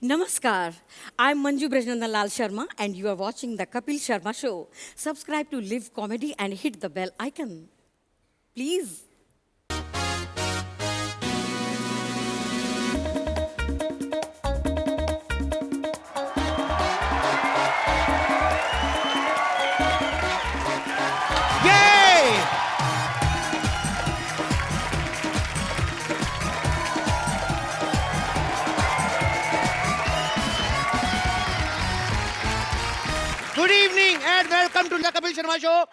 Namaskar. I'm Manju Brajnandan Lal Sharma and you are watching the Kapil Sharma Show. Subscribe to Live Comedy and hit the bell icon. Please. Yay! Good evening and welcome to the Kapil Sharma Show.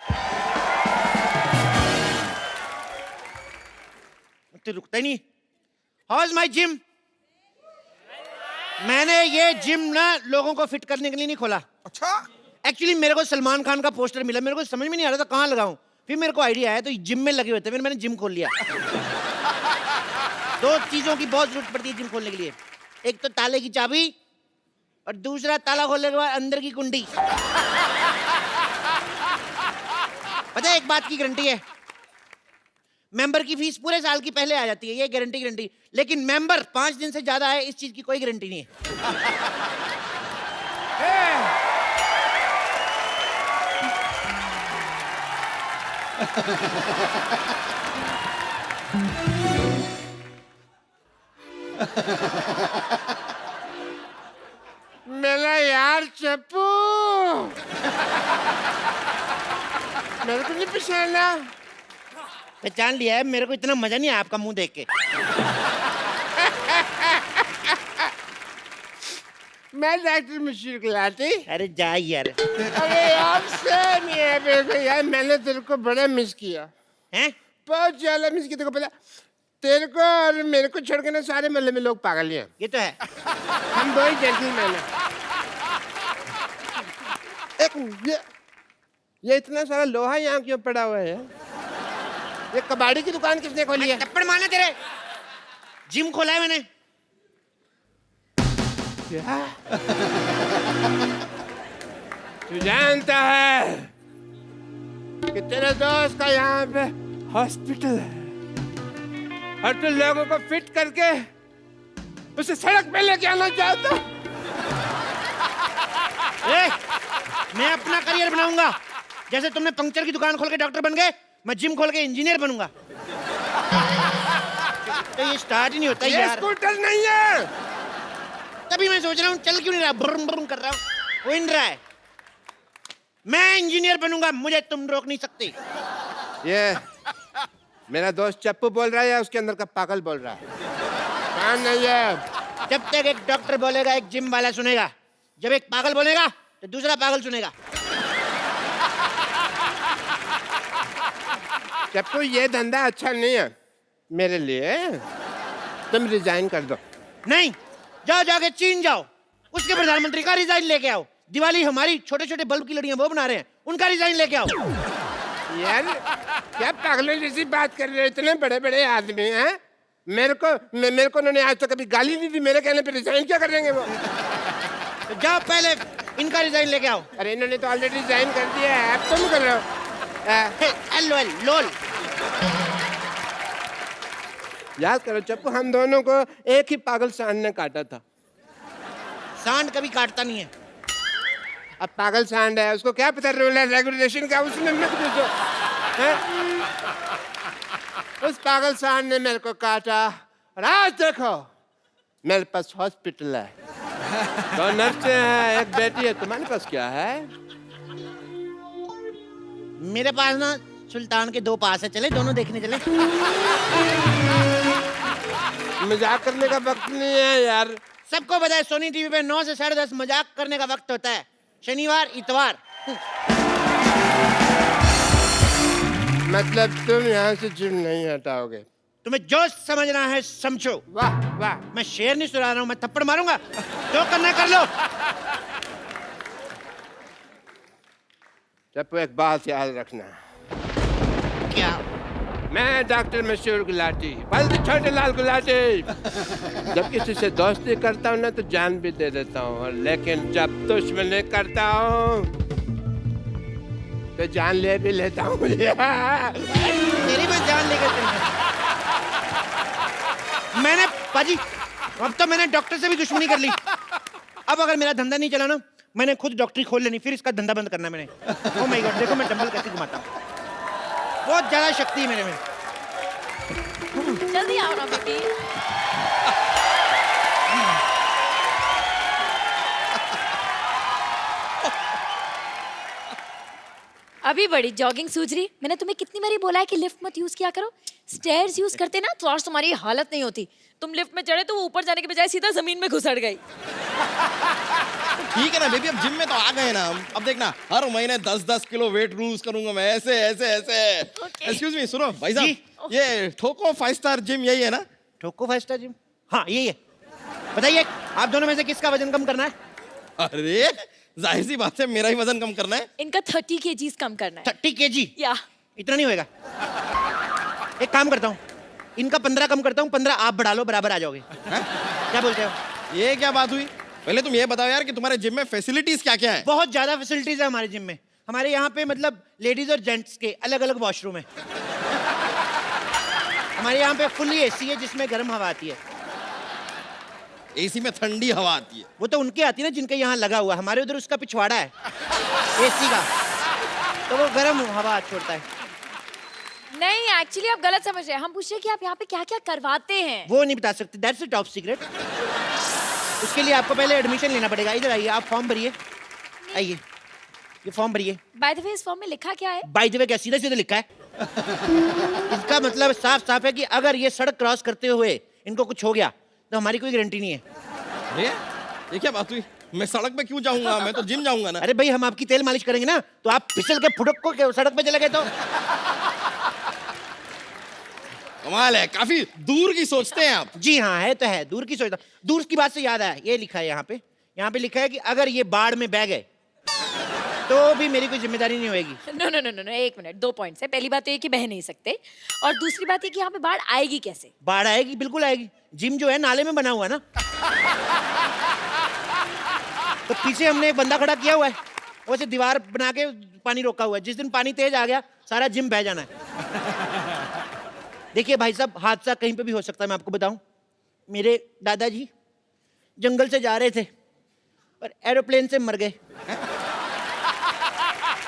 तो रुकता ही नहीं. How's my gym? मैंने ये gym ना लोगों को fit करने के लिए नहीं खोला. अच्छा एक्चुअली मेरे को सलमान खान का पोस्टर मिला, मेरे को समझ में नहीं आ रहा था कहाँ लगाऊं. फिर मेरे को आइडिया आया तो जिम में लगे हुए थे, फिर मैंने जिम खोल लिया. दो चीजों की बहुत जरूरत पड़ती है जिम खोलने के लिए. एक तो ताले की चाबी और दूसरा ताला खोलने के बाद अंदर की कुंडी. पता है एक बात की गारंटी है, मेंबर की फीस पूरे साल की पहले आ जाती है, ये गारंटी. लेकिन मेंबर 5 दिन से ज्यादा है, इस चीज की कोई गारंटी नहीं है. मेरा यार चप्पू मेरे को नहीं पहचाना. पहचान लिया है, मेरे को इतना मजा नहीं आया आपका मुंह देख के. मैं डॉक्टर मशीर गुलाटी. अरे जा यार. अरे यार सेम ही है मेरे को यार, मैंने तेरे को बड़ा मिस किया, हैं? बहुत ज्यादा मिस किया. तेरे को पता तेरे को और मेरे को छोड़ के ना सारे मोहल्ले में लोग पागल ही हैं. ये तो है. हम दो ही जेंटलमैन हैं. एक ये इतना सारा लोहा यहाँ क्यों पड़ा हुआ है? ये कबाड़ी की दुकान किसने खोली है? थप्पड़ मारना तेरे. जिम खोला है मैंने. क्या? तू जानता है कि तेरे दोस्त का यहाँ पे हॉस्पिटल है और तू लोगों को फिट करके उसे सड़क पे लेके आना चाहता? ए, मैं अपना करियर बनाऊंगा. जैसे तुमने पंक्चर की दुकान खोल के डॉक्टर बन गए, मैं जिम खोल के इंजीनियर बनूंगा. तो ये स्टार्ट ही नहीं होता ये यार. स्कूटर नहीं है. तभी मैं सोच रहा हूँ चल क्यों नहीं रहा, ब्रुम ब्रुम कर रहा हूँ, हो ही नहीं रहा है. मैं इंजीनियर बनूंगा, मुझे तुम रोक नहीं सकते. ये मेरा दोस्त चप्पू बोल रहा है या उसके अंदर का पागल बोल रहा है? कौन नहीं है? जब तक एक डॉक्टर बोलेगा एक जिम वाला सुनेगा, जब एक पागल बोलेगा तो दूसरा पागल सुनेगा. चप्पू ये धंधा अच्छा नहीं है मेरे लिए. तुम रिजाइन कर दो. नहीं, जाओ जाके चीन जाओ, उसके प्रधानमंत्री का रिजाइन लेके आओ. दिवाली हमारी छोटे छोटे बल्ब की लड़ियां वो बना रहे हैं, उनका रिजाइन लेके आओ. यार क्या पागलों जैसी बात कर रहे हो? इतने बड़े बड़े आदमी हैं. मेरे को उन्होंने आज तक कभी गाली नहीं दी. मेरे कहने पे रिजाइन क्या करेंगे वो? तो जाओ पहले इनका रिजाइन लेके आओ. अरे इन्होंने तो ऑलरेडी रिजाइन कर दिया है, अब तुम कर रहे हो. एल लोल. याद करो चप्पू, हम दोनों को एक ही पागल सांड ने काटा था. सांड कभी काटता नहीं है. अब पागल सांड है, उसको क्या पता रूल है रेगुलेशन का, उसने मत पूछो. उस पागल सांड ने मेरे को काटा और आज देखो मेरे पास हॉस्पिटल है, 2 नर्सें हैं, एक बेटी है. तुम्हारे पास क्या है? मेरे पास ना सुल्तान के 2 पास है, चले दोनों देखने चले. मजाक करने का वक्त नहीं है यार. सबको पता है सोनी टीवी पे 9 से 10:30 मजाक करने का वक्त होता है, शनिवार इतवार. मतलब तुम यहाँ से जिम नहीं हटाओगे? तुम्हें जो समझना है समझो. वाह वाह. मैं शेर नहीं सुना रहा हूँ, मैं थप्पड़ मारूंगा. जो करना है कर लो. चप्पू एक बात याद रखना, क्या? मैं डॉक्टर मशहूर गुलाटी, बल्द छोटे लाल गुलाटी. जब किसी से दोस्ती करता हूँ ना तो जान भी दे देता हूँ, लेकिन जब दुश्मनी करता हूँ तो जान ले भी लेता हूँ. मेरी मैं जान लेकर चल. मैंने पाजी अब तो मैंने डॉक्टर से भी दुश्मनी कर ली. अब अगर मेरा धंधा नहीं चला ना, मैंने खुद डॉक्टरी खोल लेनी, फिर इसका धंधा बंद करना मैंने। ओह माय गॉड, देखो मैं डंबल कैसे घुमाता हूँ, बहुत ज्यादा शक्ति है मेरे में। जल्दी आओ ना बेटी। अभी बड़ी जॉगिंग सूझ रही। मैंने तुम्हें कितनी बारी बोला है कि लिफ्ट मत यूज किया करो। स्टेयर्स यूज करते ना तो आज तुम्हारी हालत नहीं होती। तुम लिफ्ट में चढ़े तो वो ऊपर जाने के बजाय सीधा जमीन में घुसड़ गई। ठीक है ना बेबी, अब जिम में तो आ गए ना हम। अब देखना हर महीने 10-10 किलो वेट लूज करूंगा मैं, ऐसे ऐसे ऐसे। एक्सक्यूज मी, सुनो भाई साहब, ये ठोको 5 स्टार जिम यही है ना? ठोको 5 स्टार जिम, हाँ यही है। बताइए आप दोनों में से किसका वजन कम करना है? अरे जाहिर सी बात है मेरा ही वजन कम करना है। इनका 30 kgs कम करना है। 30 kg? या इतना नहीं होएगा। एक काम करता हूँ, इनका 15 कम करता हूँ, 15 आप बढ़ा लो, बराबर आ जाओगे। क्या बोलते हो? ये क्या बात हुई? पहले तुम ये बताओ यार कि तुम्हारे जिम में फैसिलिटीज क्या क्या है? बहुत ज्यादा फैसिलिटीज है हमारे जिम में। हमारे यहाँ पे मतलब लेडीज और जेंट्स के अलग अलग वॉशरूम है। हमारे यहाँ पे फुल्ली एसी है जिसमें गर्म हवा आती है। एसी में ठंडी हवा आती है? वो तो उनके आती है ना जिनके यहाँ लगा हुआ, हमारे उधर उसका पिछवाड़ा है एसी का, तो वो गर्म हवा छोड़ता है। नहीं, एक्चुअली आप गलत समझ रहे हैं। हम पूछ रहे हैं कि आप यहाँ पे क्या क्या करवाते हैं। वो नहीं बता सकते, दैट्स अ टॉप सीक्रेट। उसके लिए आपको पहले एडमिशन लेना पड़ेगा। इधर आइए, आप फॉर्म भरिए, आइए ये फॉर्म भरिए। बाय द वे इस फॉर्म में लिखा क्या है? बाय द वे क्या सीधे सीधे लिखा है? इसका मतलब साफ साफ है कि अगर ये सड़क क्रॉस करते हुए इनको कुछ हो गया तो हमारी कोई गारंटी नहीं है। ये क्या बात हुई? मैं सड़क पे क्यों जाऊंगा, मैं तो जिम जाऊंगा ना। अरे भाई हम आपकी तेल मालिश करेंगे ना, तो आप फिसल के फुटक को सड़क पे चले गए तो? कमाल है, काफी दूर की सोचते हैं आप। जी हाँ, है तो है, दूर की सोचता। दूर की बात से याद आया, ये लिखा है यहाँ पे लिखा है कि अगर ये बाढ़ में बह गए तो भी मेरी कोई जिम्मेदारी नहीं होगी। नो नो नो नो, एक मिनट, 2 पॉइंट्स है। पहली बात तो ये कि बह नहीं सकते, और दूसरी बात ये कि यहाँ पे बाढ़ आएगी कैसे? बाढ़ आएगी, बिल्कुल आएगी। जिम जो है नाले में बना हुआ है ना, तो पीछे हमने एक बंदा खड़ा किया हुआ है, वैसे दीवार बना के पानी रोका हुआ है। जिस दिन पानी तेज आ गया सारा जिम बह जाना है। देखिए भाई साहब, हादसा कहीं पे भी हो सकता है। मैं आपको बताऊं, मेरे दादाजी जंगल से जा रहे थे और एरोप्लेन से मर गए।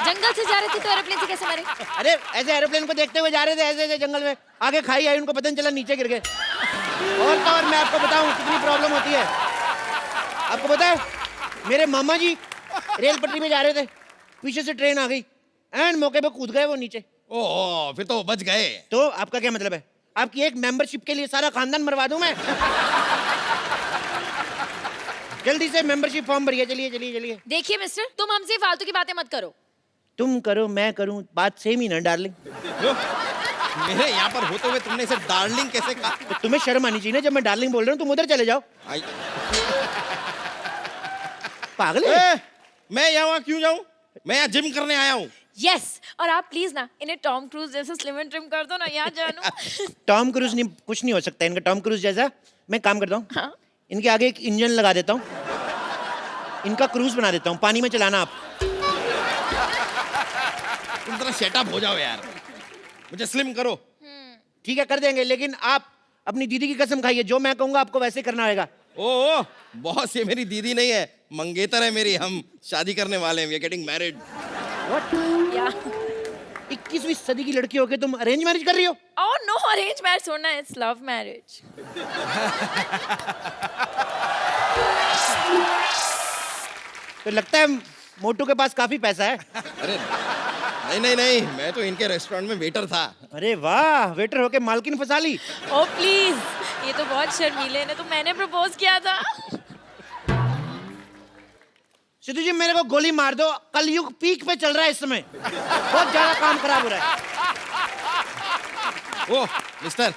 जंगल से जा रहे थे तो एरोप्लेन से कैसे मरे? अरे ऐसे एरोप्लेन को देखते हुए जा रहे थे, ऐसे ऐसे जंगल में, आगे खाई आई, उनको पता नहीं चला, नीचे गिर गए। और तो और मैं आपको बताऊं कितनी प्रॉब्लम होती है। आपको पता है, मेरे मामा जी रेल पटरी में जा रहे थे, पीछे से ट्रेन आ गई, एंड मौके पे कूद गए वो नीचे। ओह, फिर तो बच गए। तो आपका क्या मतलब है? आपकी एक मेंबरशिप के लिए सारा खानदान मरवा दूं मैं? जल्दी से मेंबरशिप फॉर्म भरिए, चलिए चलिए चलिए। देखिए मिस्टर, तुम हमसे फालतू की बातें मत करो। तुम करो मैं करूं, बात सेम ही ना डार्लिंग। मेरे यहाँ पर होते हुए तुमने इसे डार्लिंग कैसे कहा? तो तुम्हें शर्म आनी चाहिए ना, जब मैं डार्लिंग बोल रहा हूँ तुम उधर चले जाओ। पागल है? मैं यहाँ क्यों जाऊँ? मैं यहाँ जिम करने आया हूँ। यस, और आप प्लीज ना इन्हें टॉम क्रूज जैसे स्लिम एंड ट्रिम कर दो ना, यहाँ जानू। टॉम क्रूज नहीं, कुछ नहीं हो सकता इनका टॉम क्रूज जैसा। मैं काम करता हूँ, हाँ? इनके आगे एक इंजन लगा देता हूँ, इनका क्रूज बना देता हूँ, पानी में चलाना आप। तुम जरा सेटअप हो जाओ यार, मुझे स्लिम करो। ठीक है कर देंगे, लेकिन आप अपनी दीदी की कसम खाइए, जो मैं कहूँगा आपको वैसे करना होगा। ओह बॉस, ये मेरी दीदी नहीं है, मंगेतर है मेरी। हम शादी करने वाले हैं, वी आर गेटिंग मैरिड। या 21वीं सदी की लड़की होके तुम अरेंज मैरिज कर रही हो? ओह नो, अरेंज मैरिज छोड़ना, इट्स लव मैरिज। तो लगता है मोटू के पास काफी पैसा है। अरे नहीं नहीं नहीं, मैं तो इनके रेस्टोरेंट में वेटर था। अरे वाह, वेटर होके मालकिन फंसा ली। ओह प्लीज, ये तो बहुत शर्मीले हैं, तो मैंने प्रपोज किया था। सिद्धू जी मेरे को गोली मार दो, कलयुग पीक पे चल रहा है इस समय, बहुत ज्यादा काम खराब हो रहा है। ओह मिस्टर,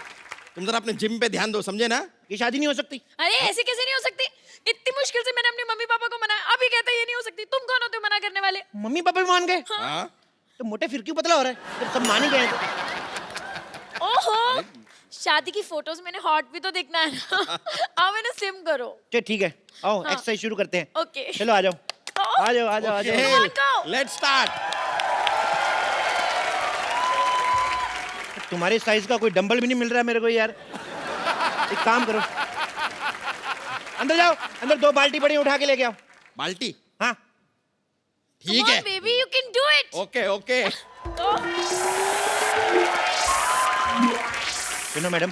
तुम जरा अपने जिम पे ध्यान दो, समझे ना? ये शादी नहीं हो सकती। अरे ऐसे कैसे नहीं हो सकती? इतनी मुश्किल से मैंने अपने मम्मी पापा को मनाया, अभी कहते हैं ये नहीं हो सकती। तुम कौन होते हो मना करने वाले? मम्मी पापा भी मान गए? हाँ? तो मोटे फिर क्यों पतला हो रहा है, जब सब मान ही गए हैं तो? ओहो, शादी की फोटोज मैंने हॉट भी तो देखना है ना। आओ मैंने स्लिम करो। चलो ठीक है, आओ हाँ। एक्सरसाइज शुरू करते हैं। ओके। चलो आ जाओ, आ जाओ आ जाओ आ जाओ। Come on, go. Let's start. तुम्हारे साइज का कोई डंबल भी नहीं मिल रहा है मेरे को यार। एक काम करो, अंदर जाओ, अंदर 2 बाल्टी पड़ी, उठा के लेके आओ। बाल्टी हाँ ठीक है baby you can do it okay okay सुनो मैडम,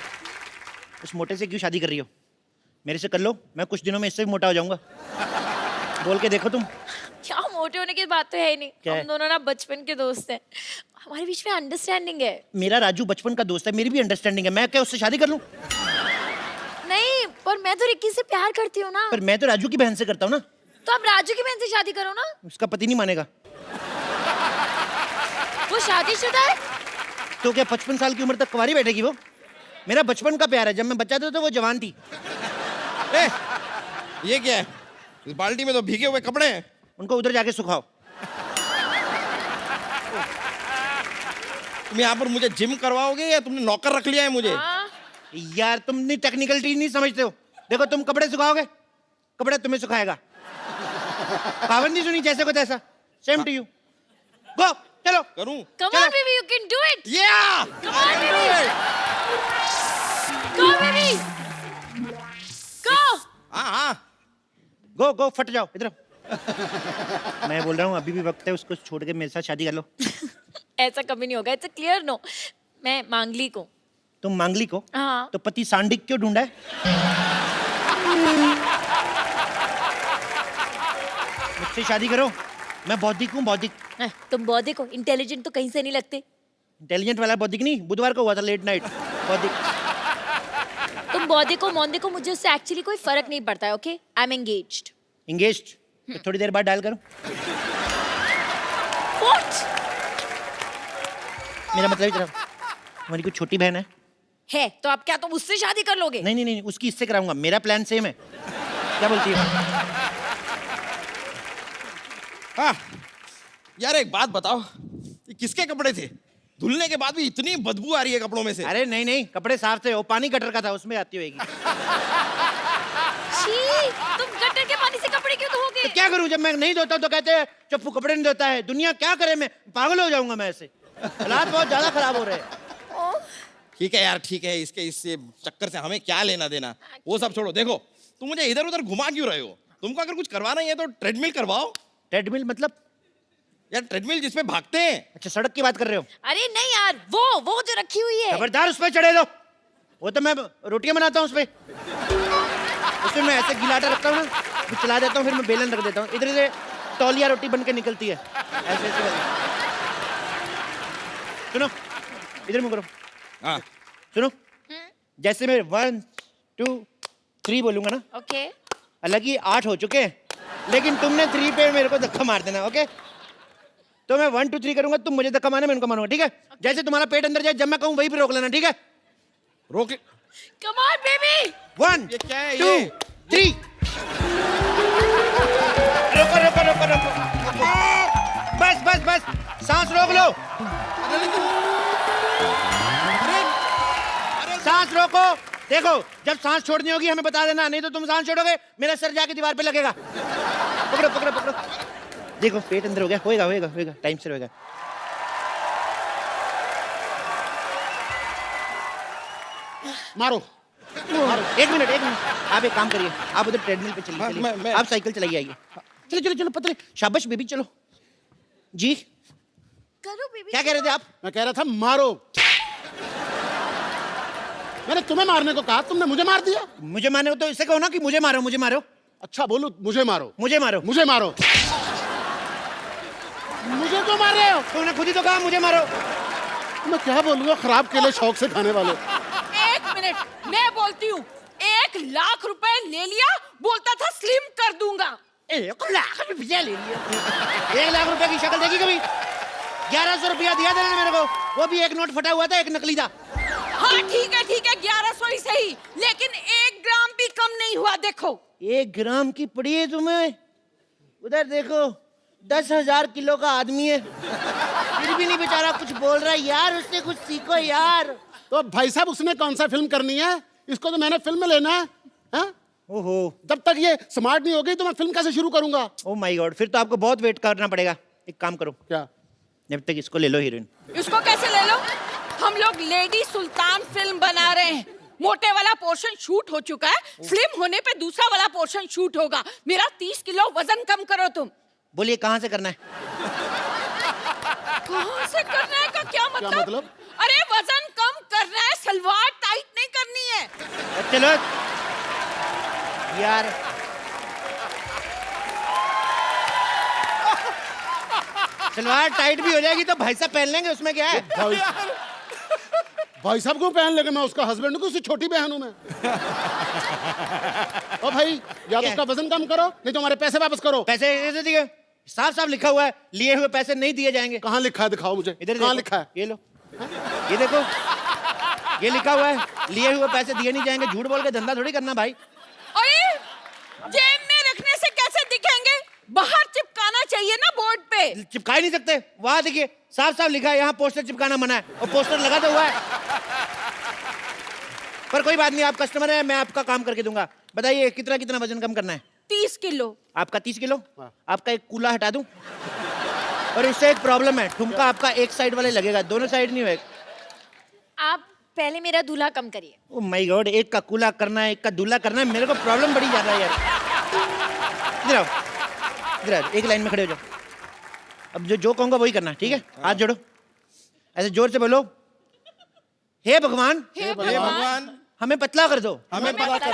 उस मोटे से क्यों शादी कर रही हो? मेरे से कर लो, मैं कुछ दिनों में इससे भी मोटा हो जाऊंगा। बोल के देखो तुम। क्या मोटे होने की बात तो है ही नहीं। क्या है? हम दोनों ना बचपन के दोस्त हैं, हमारे बीच में अंडरस्टैंडिंग है। मेरा राजू बचपन का दोस्त है, मेरी भी अंडरस्टैंडिंग है, मैं क्या उससे शादी कर लूं? नहीं पर मैं तो रिक्की से प्यार करती हूँ ना। पर मैं तो राजू की बहन से करता हूँ ना। तो आप राजू की बहन से शादी करो ना। उसका पति नहीं मानेगा। वो शादीशुदा है। तो क्या 55 साल की उम्र तक कुंवारी बैठेगी वो? मेरा बचपन का प्यार है, जब मैं बच्चा था तो वो जवान थी। ए, ये क्या है? इस बाल्टी में तो भीगे हुए कपड़े हैं। उनको उधर जाके सुखाओ। तुम यहाँ पर मुझे जिम करवाओगे या तुमने नौकर रख लिया है मुझे? हाँ। यार तुम नहीं टेक्निकलिटी नहीं समझते हो। देखो तुम कपड़े सुखाओगे, कपड़े तुम्हें सुखाएगा। कहावत नहीं सुनी, जैसे को तैसा। Same to you. गो चलो। करूं? Come on baby, you can do it. Yeah! Come on baby. Go baby. Go. हाँ हाँ गो गो फट जाओ इधर आओ। मैं बोल रहा हूँ अभी भी वक्त है, उसको छोड़ के मेरे साथ शादी कर लो। ऐसा कभी नहीं होगा। It's a clear no. मैं मांगली को। तुम मांगली को? हाँ। तो पति सांडिक क्यों ढूंढा है? मुझसे शादी करो, मैं बौद्धिक हूँ, बौद्धिक। तुम बौद्धिक हो, इंटेलिजेंट तो कहीं से नहीं लगते। इंटेलिजेंट वाला बौद्धिक नहीं, बुधवार को हुआ था लेट नाइट बौद्धिक। तुम बौद्धिक हो मौद्धिक हो, मुझे उससे एक्चुअली कोई फर्क नहीं पड़ता है। Okay I am engaged. Engaged? तो थोड़ी देर बाद डायल करो। व्हाट? मेरा मतलब इधर आओ। हमारी कोई छोटी बहन है? तो आप क्या तुम उससे शादी कर लोगे? नहीं नहीं नहीं, उसकी इससे कराऊंगा, मेरा प्लान सेम है। क्या बोलती हो? हाँ यार एक बात बताओ, ये किसके कपड़े थे? धुलने के बाद भी इतनी बदबू आ रही है कपड़ों में से। अरे नहीं नहीं, कपड़े साफ थे, वो पानी गटर का था, उसमें आती होगी। छी, तुम गटर के पानी से कपड़े क्यों धोगे? तो क्या करूं, जब मैं नहीं धोता तो कहते हैं चप्पू कपड़े नहीं धोता है। दुनिया क्या करे, मैं पागल हो जाऊंगा मैं ऐसे। हालात बहुत ज्यादा खराब हो रहे हैं। ठीक है यार ठीक है, इसके इससे चक्कर से हमें क्या लेना देना, वो सब छोड़ो। देखो तुम मुझे इधर उधर घुमा क्यों रहे हो? तुमको अगर कुछ करवाना ही है तो ट्रेडमिल करवाओ। ट्रेडमिल मतलब? यार ट्रेडमिल जिसपे भागते हैं। अच्छा सड़क की बात कर रहे हो? अरे नहीं यार, वो जो रखी हुई है। खबरदार उस पर चढ़े दो। वो तो मैं रोटियां बनाता हूँ उस पे। उसमें मैं ऐसे गिलाटा रखता हूँ ना, फिर चला देता हूँ, फिर मैं बेलन रख देता हूँ, इधर से तौलिया रोटी बन के निकलती है। ऐसे ऐसे सुनो, इधर मुंह करो। हाँ सुनो, जैसे मैं 1 2 3 बोलूंगा ना, ओके अलग ही 8 हो चुके हैं, लेकिन तुमने 3 पे मेरे को धक्का मार देना। ओके, तो मैं 1 2 3 करूंगा, तुम मुझे धक्का मारना, मैं उनको मारूंगा। ठीक है? जैसे तुम्हारा पेट अंदर जाए, जब मैं कहूँ वहीं पे रोक लेना। ठीक है? रोक। Come on baby. 1 ये क्या है 2 ये? 3 रोको रोको रोको रोको। बस बस बस, सांस रोक लो, सांस रोको। देखो जब सांस छोड़नी होगी हमें बता देना, नहीं तो तुम सांस छोड़ोगे मेरा सर जाके दीवार पे लगेगा। पकड़ो पकड़ो पकड़ो। देखो पेट अंदर हो गया, होएगा होएगा होएगा, टाइम से होएगा। मारो। मारो। एक मिनट आप एक काम करिए, आप उधर ट्रेडमिल पे चलिए, चलिए। आप साइकिल चलाइए, आइए। चलो चलो चलो पतले, शाबाश बेबी, चलो जी। करो बेबी। क्या कह रहे थे आप? मैं कह रहा था मारो। मैंने तुम्हें मारने को कहा, तुमने मुझे मार दिया। मुझे मारो तो इससे कहो ना कि मुझे मारो, मुझे मारो। अच्छा बोलू मुझे मारो, मुझे मारो। मुझे मारो। मुझे क्यों मार रहे हो? तुमने खुद ही तो कहा मुझे मारो। मैं क्या बोलूंगा, खराब केले शौक से खाने वाले। एक मिनट, मैं बोलती हूँ। 1 लाख रुपए ले लिया, बोलता था स्लिम कर दूंगा। 1 लाख रुपया ले लिया। 1 लाख रुपए की शक्ल देखी कभी? 1100 रुपया दिया था ना मेरे को, वो भी एक नोट फटा हुआ था, एक नकली था। हाँ ठीक है 1100 ही सही, लेकिन 1 ग्राम भी कम नहीं हुआ। देखो 1 ग्राम की पड़ी है तुम्हें? उधर देखो 10,000 किलो का आदमी है, फिर भी नहीं बेचारा कुछ बोल रहा है। यार उससे कुछ सीखो यार। तो भाई साहब उसने कौन सा फिल्म करनी है? इसको तो मैंने फिल्म में लेना है, हाँ? ओहो, जब तक ये स्मार्ट नहीं हो गई तो मैं फिल्म कैसे शुरू करूंगा? ओ माय गॉड, फिर तो आपको बहुत वेट करना पड़ेगा। एक काम करो, क्या? जब तक इसको ले लो हीरोइन। इसको कैसे ले लो? हम लोग लेडी सुल्तान फिल्म बना रहे हैं, मोटे वाला पोर्शन शूट हो चुका है, स्लिम होने पे दूसरा वाला पोर्शन शूट होगा। मेरा 30 किलो वजन कम करो तुम। बोलिए कहाँ से करना है? कहाँ से करना है का क्या मतलब? मतलब? अरे वजन कम करना है, सलवार टाइट नहीं करनी है। चलो यार, सलवार टाइट भी हो जाएगी तो भाई साहब पहन लेंगे, उसमें क्या है? भाई साहब को पहन लेंगे, मैं उसका हस्बैंड हूँ कि उसकी छोटी बहन हूँ मैं। ओ भाई, या तो उसका वजन कम करो नहीं तो हमारे पैसे वापस करो। पैसे ऐसे दिए, साफ साफ लिखा हुआ है, लिए हुए पैसे नहीं दिए जाएंगे। कहाँ लिखा है, दिखाओ मुझे। इधर कहाँ देखो, लिखा है? ये लो, ये देखो, ये लिखा हुआ है, लिए हुए पैसे दिए नहीं जाएंगे। झूठ बोल के धंधा थोड़ी करना भाई। अरे जेब में रखने से कैसे दिखेंगे? बाहर चिपकाना चाहिए ना बोर्ड पे। चिपका ही नहीं सकते, वहां देखिए साफ साफ लिखा है, यहाँ पोस्टर चिपकाना मना है, और पोस्टर लगा तो हुआ है। पर कोई बात नहीं, आप कस्टमर है, मैं आपका काम करके दूंगा। बताइए कितना कितना वजन कम करना है? 30 किलो। आपका 30 किलो? आपका एक कूला हटा दूं? और उससे एक प्रॉब्लम है, ठुमका आपका एक साइड वाले लगेगा, दोनों साइड नहीं होगा। आप पहले मेरा दूल्हा कम करिए। ओ माय गॉड, एक का कूला करना है, एक का दूल्हा करना है, मेरे को प्रॉब्लम बड़ी ज्यादा है यार। इधर आओ, इधर आओ, एक लाइन में खड़े हो जाओ। अब जो कहूंगा वही करना, ठीक है? हाथ जोड़ो, ऐसे जोर से बोलो, हे भगवान, हे हे भगवान, हमें पतला कर दो। हमें पता कर।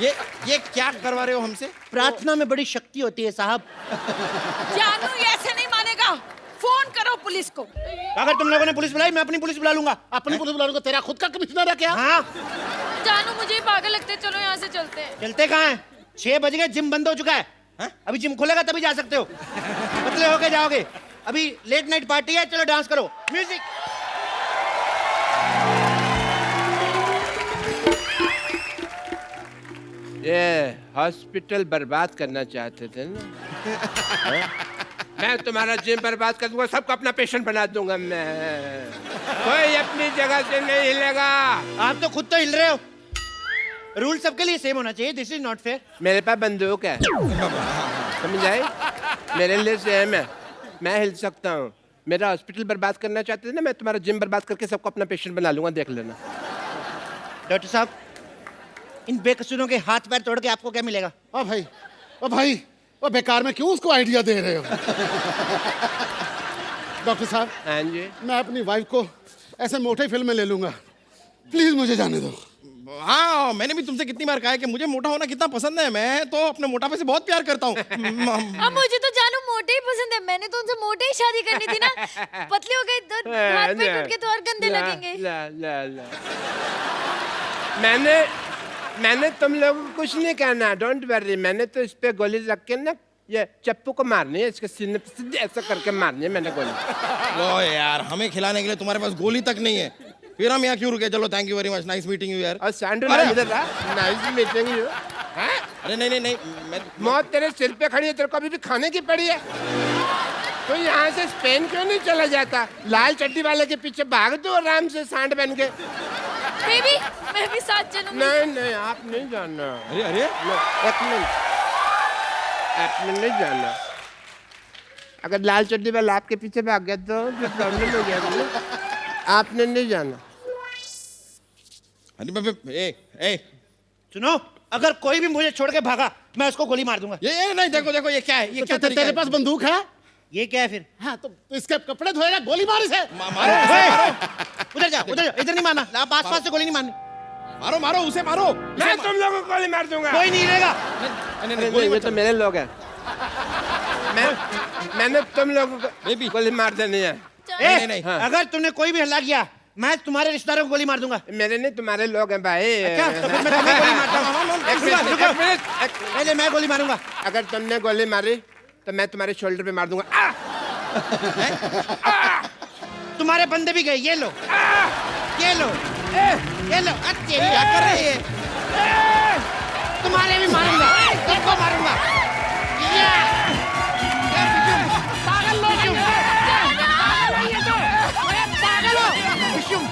ये क्या करवा रहे हो हमसे? प्रार्थना में बड़ी शक्ति होती है साहब। जानू ये ऐसे नहीं मानेगा, फोन करो पुलिस को। अगर तुम लोगों ने पुलिस बुलाई, मैं अपनी पुलिस बुला लूंगा। अपनी पुलिस बुला लूंगा, तेरा खुद का कमिश्नर है क्या? हाँ, जानू मुझे पागल लगते, चलो यहाँ से चलते हैं। चलते कहाँ हैं? 6 बज गए, जिम बंद हो चुका है। अभी जिम खुलेगा तभी जा सकते हो, पतले होके जाओगे। अभी लेट नाइट पार्टी है, चलो डांस करो, म्यूजिक। ये हॉस्पिटल बर्बाद करना चाहते थे ना? मैं तुम्हारा जिम बर्बाद कर दूंगा, सबको अपना पेशेंट बना दूंगा मैं। कोई अपनी जगह से नहीं हिलेगा। आप तो खुद तो हिल रहे हो। रूल सबके लिए सेम होना चाहिए, दिस इज नॉट फेयर। मेरे पास बंदूक है, समझ आई? मेरे लिए सेम है, मैं हिल सकता हूँ। मेरा हॉस्पिटल बर्बाद करना चाहते थे ना, मैं तुम्हारा जिम बर्बाद करके सबको अपना पेशेंट बना लूंगा, देख लेना। डॉक्टर साहब, इन बेकसूरों के हाथ पैर तोड़ के आपको क्या मिलेगा? ओ भाई, ओ भाई, ओ बेकार में क्यों उसको आइडिया दे रहे हो? डॉक्टर साहब, हाँ जी। मैं अपनी वाइफ को ऐसे मोटे फिल्म में ले लूंगा, प्लीज मुझे जाने दो। हाँ, मैंने भी तुमसे कितनी बार कहा है कि मुझे मोटा होना कितना पसंद है। मैं तो अपने मोटापे से बहुत प्यार करता हूँ। अब मुझे तो जानू मोटे ही पसंद है, मैंने तो उनसे मोटे ही शादी करनी थी ना। पतले हो गए तो हाथ पे टूट के तो और गंदे लगेंगे। ला। मैंने तुम लोगों को कुछ नहीं कहना, डोंट वरी। मैंने तो इस पे गोली रख के ना, ये चप्पू को मारनी है, इसके सीने पे सीधे ऐसा करके मारनी है मैंने गोली। वो यार, हमें खिलाने के लिए तुम्हारे पास गोली तक नहीं है, फिर हम यहाँ क्यों रुके? चलो, thank you very much, nice meeting you यार। और सांडू अरे! ना इधर रहा, नाइस मीटिंग यू। अरे नहीं, मौत तेरे सिर पे खड़ी है, तेरे को अभी भी खाने की पड़ी है। तो यहाँ से स्पेन क्यों नहीं चला जाता? लाल चड्डी वाले के पीछे भाग दो आराम से, सांड बन के। बेबी, मैं भी साथ चलूंगी। नहीं, आप नहीं जाना। अरे एक मिनट, आपने नहीं जाना। अगर लाल चड्डी वाला आपके पीछे भाग गया तो फिर प्रॉब्लम हो गया। आपने नहीं जाना। अरे सुनो, अगर कोई भी मुझे छोड़ के भागा, मैं उसको गोली मार दूंगा। ये नहीं, देखो ये क्या है? ये क्या तेरे पास बंदूक है? ये क्या है फिर? हाँ, तो इसके कपड़े धोएगा, गोली मार इसे। उधर जाओ, इधर नहीं मारना। आप आसपास से गोली नहीं मारनी। मारो उसे मारो। मैं तुम लोगों को गोली मार दूंगा। कोई नहीं रहेगा। नहीं, ये तो मेरे लोग हैं। मैंने तुम लोगों को गोली मार देनी है। नहीं। हाँ। अगर तुमने कोई भी हल्ला किया, मैं तुम्हारे रिश्तेदारों को गोली मार दूंगा। मेरे नहीं, तुम्हारे लोग हैं भाई। अच्छा, तो फिर मैं तुम्हें गोली मारता हूँ। एक मिनट। पहले मैं गोली मारूंगा। अगर तुमने गोली मारी तो मैं तुम्हारे शोल्डर पे मार दूंगा। तुम्हारे बंदे भी गए, ये लो, ये लो, ये लो। अच्छे क्या कर रहे हैं? तुम्हारे भी मारूंगा, सबको मारूंगा। पागल लोग हैं। पागल हो। विशुम,